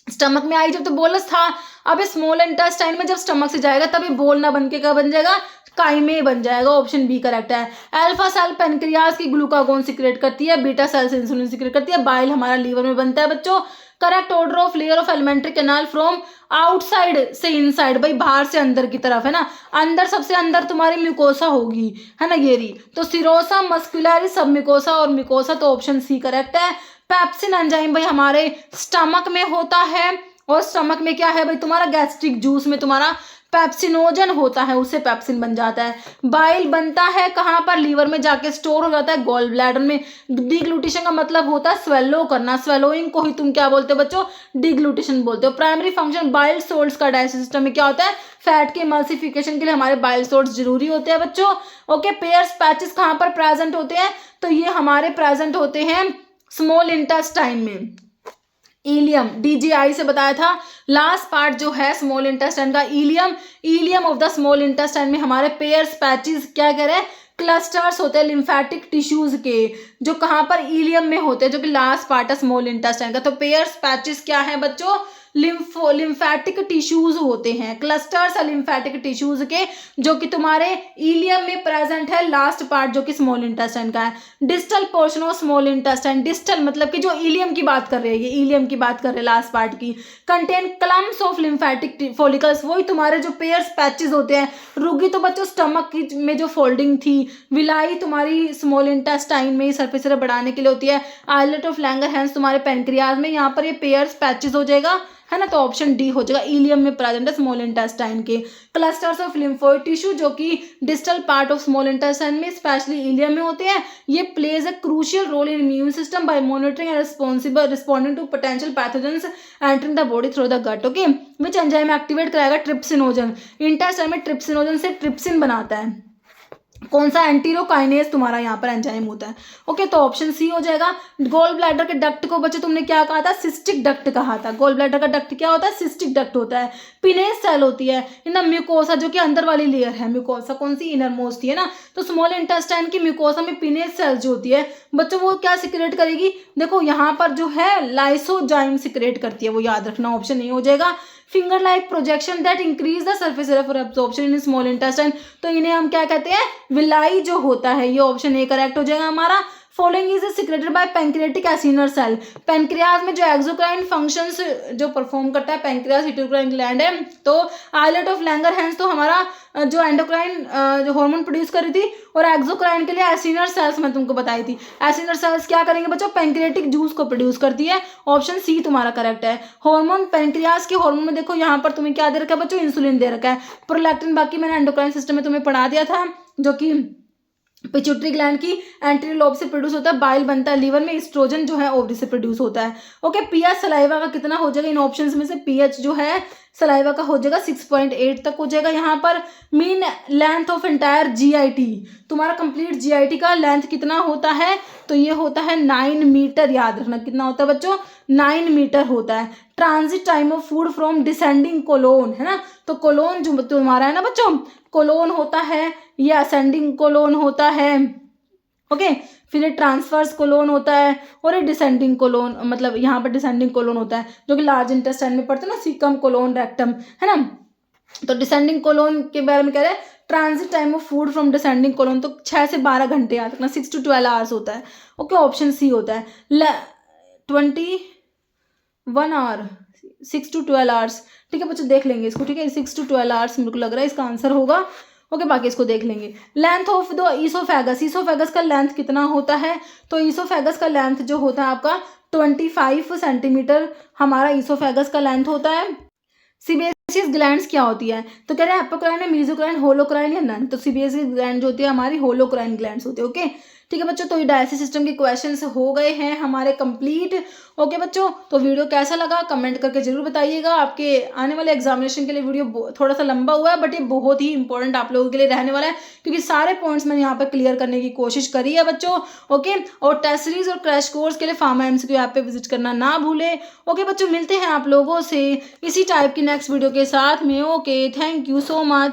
स्टमक में आई जब तो बोलस था, अब स्मॉल इंटेस्टाइन में जब स्टमक से जाएगा तब ये बोल ना बन के क्या बन जाएगा, काइमे बन जाएगा, ऑप्शन बी करेक्ट है। अल्फा सेल पेनक्रियाज की ग्लूकागोन सिक्रेट करती है, बीटा सेल्स इंसुलिन सिक्रेट करती है, बाइल हमारा लीवर में बनता है बच्चों। Correct order of layer of alimentary canal from outside से इनसाइड, भाई बाहर से अंदर की तरफ, है ना। अंदर सबसे अंदर तुम्हारी म्यूकोसा होगी, है ना, ये रही, तो सिरोसा, मस्कुलैरिस, सब म्यूकोसा और म्यूकोसा, तो ऑप्शन सी करेक्ट है। पेप्सिन एंजाइम भाई हमारे स्टमक में होता है, और स्टमक में क्या है भाई तुम्हारा, गैस्ट्रिक जूस में तुम्हारा पेप्सिनोजन होता है, उससे पेप्सिन बन जाता है। बाइल बनता है कहाँ पर, लीवर में जाके स्टोर हो जाता है, गॉल ब्लैडर में। डिग्लूटिशन का मतलब होता है स्वेलो करना, स्वेलोइंग को ही तुम क्या बोलते हो बच्चों, डिग्लूटिशन बोलते हो। प्राइमरी फंक्शन बाइल सोल्ट्स का डाइजेस्टिव सिस्टम में क्या होता है, फैट के इमल्सिफिकेशन के लिए हमारे बाइल सोल्ट्स जरूरी होते हैं बच्चों। ओके, पेयर्स पैचेस कहाँ पर प्रेजेंट होते हैं, तो ये हमारे प्रेजेंट होते हैं स्मॉल इंटेस्टाइन में। इलियम, डीजीआई से बताया था, लास्ट पार्ट जो है स्मॉल इंटेस्टाइन का, ileum of the small intestine में हमारे पेयर्स पैचेस क्या कह रहे हैं, क्लस्टर्स होते हैं लिम्फेटिक टिश्यूज के, जो कहाँ पर इलियम में होते हैं, जो कि लास्ट पार्ट है स्मॉल इंटेस्टाइन का। तो पेयर्स पैचेस क्या है बच्चों, लिम्फेटिक टिश्यूज होते हैं, क्लस्टर्स है लिम्फेटिक टिश्यूज के, जो कि तुम्हारे इलियम में प्रेजेंट है, लास्ट पार्ट जो कि स्मॉल इंटेस्टाइन का है। Distal portion of small intestine, distal मतलब कि जो इलियम की बात कर रहे हैं, ये इलियम की बात कर रहे हैं लास्ट पार्ट की, contain clumps of lymphatic follicles, वही तुम्हारे जो पेयर्स पैचेस होते हैं। रुगी तो बच्चों स्टमक की में जो फोल्डिंग थी, विलाई तुम्हारी स्मॉल इंटेस्टाइन में सरफेस बढ़ाने के लिए होती है, आइलेट ऑफ लैंगरहैंस तुम्हारे पेनक्रियाज में, यहाँ पर ये पेयर्स पैचेस हो जाएगा, है ना। तो ऑप्शन डी हो जाएगा, इलियम में प्रेजेंट है स्मॉल इंटेस्टाइन के। क्लस्टर्स ऑफ लिम्फोइड टिश्यू जो कि distal part of small intestine में स्पेशली इलियम में होते हैं, ये plays a crucial role in immune system by monitoring and responding to potential pathogens entering the body through the gut. Okay, which enzyme activate कराएगा, trypsinogen, intestine में trypsinogen से trypsin बनाता है, कौन सा, एंटीरोकाइनेज तुम्हारा यहाँ पर एंजाइम होता है। ओके, तो ऑप्शन सी हो जाएगा। गोल ब्लैडर के डक्ट को बच्चे तुमने क्या कहा था, सिस्टिक डक्ट कहा था। गोल ब्लैडर का डक्ट क्या होता है, सिस्टिक डक्ट होता है। पिनेज सेल होती है इन द म्यूकोसा, जो कि अंदर वाली लेयर है, म्यूकोसा कौन सी, इनर मोस्ट है ना। तो स्मॉल इंटेस्टाइन की म्यूकोसा में पिनेज सेल जो होती है बच्चों, वो क्या सिक्रेट करेगी, देखो यहाँ पर जो है लाइसोजाइम सिक्रेट करती है, वो याद रखना, ऑप्शन ए हो जाएगा। Finger like projection that increase the surface area for absorption in small intestine, तो इन्हें हम क्या कहते हैं, विलाई जो होता है, ये ऑप्शन ए करेक्ट हो जाएगा हमारा। Following is secreted by pancreatic acinar cell. Pancreas में जो एक्सोक्राइन फंक्शंस जो परफॉर्म करता है पैंक्रियाज हिटोक्राइन ग्लैंड है। तो आइलेट ऑफ लैंगरहैंस तो हमारा जो एंडोक्राइन जो हार्मोन प्रोड्यूस कर रही थी, और एक्सोक्राइन के लिए एसिनर सेल्स मैं तुमको बताई थी। एसिनर सेल्स क्या करेंगे बच्चों, पैंक्रियाटिक जूस को प्रोड्यूस करती है। ऑप्शन सी तुम्हारा करेक्ट है। हार्मोन पैंक्रियाज के हार्मोन में देखो यहाँ पर तुम्हें क्या दे रखा है बच्चों, इंसुलिन दे रखा है। प्रोलैक्टिन बाकी मैंने एंडोक्राइन सिस्टम में तुम्हें पढ़ा दिया था, जो कि पिट्यूटरी ग्लैंड की एंटीरियर लोब से प्रोड्यूस होता है। बाइल बनता है लीवर में, एस्ट्रोजन जो है ओवरी से प्रोड्यूस होता है। ओके, पीएच सलाइवा का कितना हो जाएगा इन ऑप्शंस में से, पीएच जो है सलाइवा का हो जाएगा 6.8 तक हो जाएगा। यहाँ पर mean length of entire GIT, तुम्हारा कंप्लीट जीआईटी का लेंथ कितना होता है, तो ये होता है 9 मीटर। याद रखना कितना होता है बच्चों, 9 मीटर होता है। Transit time of food from descending colon, है ना, तो कोलोन जो तुम्हारा है ना बच्चों, कोलोन होता है, ये असेंडिंग कोलोन होता है। ओके, फिर ये ट्रांसवर्स कोलोन होता है, और ये डिसेंडिंग कोलोन, मतलब यहाँ पर डिसेंडिंग कोलोन होता है जो कि लार्ज इंटेस्टाइन में पड़ता है ना, सीकम कोलोन रेक्टम, है ना। तो डिसेंडिंग कोलोन के बारे में कह रहे हैं, transit time of food from descending colon तो 6 से 12 घंटे, याद रखना 6 to 12 आवर्स होता है। ओके, ऑप्शन सी होता है 21 आवर, 6 to 12 आवर्स। ठीक है बच्चों, देख लेंगे इसको, ठीक है 6 to 12 आवर्स मेरे को लग रहा है इसका आंसर होगा। ओके, बाकी इसको देख लेंगे। Length of the oesophagus, oesophagus का लेंथ कितना होता है, तो ईसोफेगस का लेंथ जो होता है आपका 25 सेंटीमीटर हमारा ईसोफेगस का लेंथ होता है। सीबेशियस ग्लैंड्स क्या होती है, तो कह रहे हैं एपोक्राइन है, मीजोक्राइन, होलोक्राइन या नन, तो सीबेशियस ग्लैंड जो होती है हमारी होलोक्राइन ग्लैंड्स होती है। ओके, ठीक है बच्चों, तो ये डायलिसिस सिस्टम के क्वेश्चंस हो गए हैं हमारे कंप्लीट। ओके बच्चों, तो वीडियो कैसा लगा कमेंट करके जरूर बताइएगा। आपके आने वाले एग्जामिनेशन के लिए वीडियो थोड़ा सा लंबा हुआ है, बट ये बहुत ही इंपॉर्टेंट आप लोगों के लिए रहने वाला है, क्योंकि सारे पॉइंट्स मैंने यहाँ पर क्लियर करने की कोशिश करी है बच्चों। ओके, और टेस्ट सीरीज और क्रैश कोर्स के लिए फार्मा एमसीक्यू ऐप पे विजिट करना ना भूले। ओके बच्चों, मिलते हैं आप लोगों से इसी टाइप की नेक्स्ट वीडियो के साथ में। Okay, thank you so much.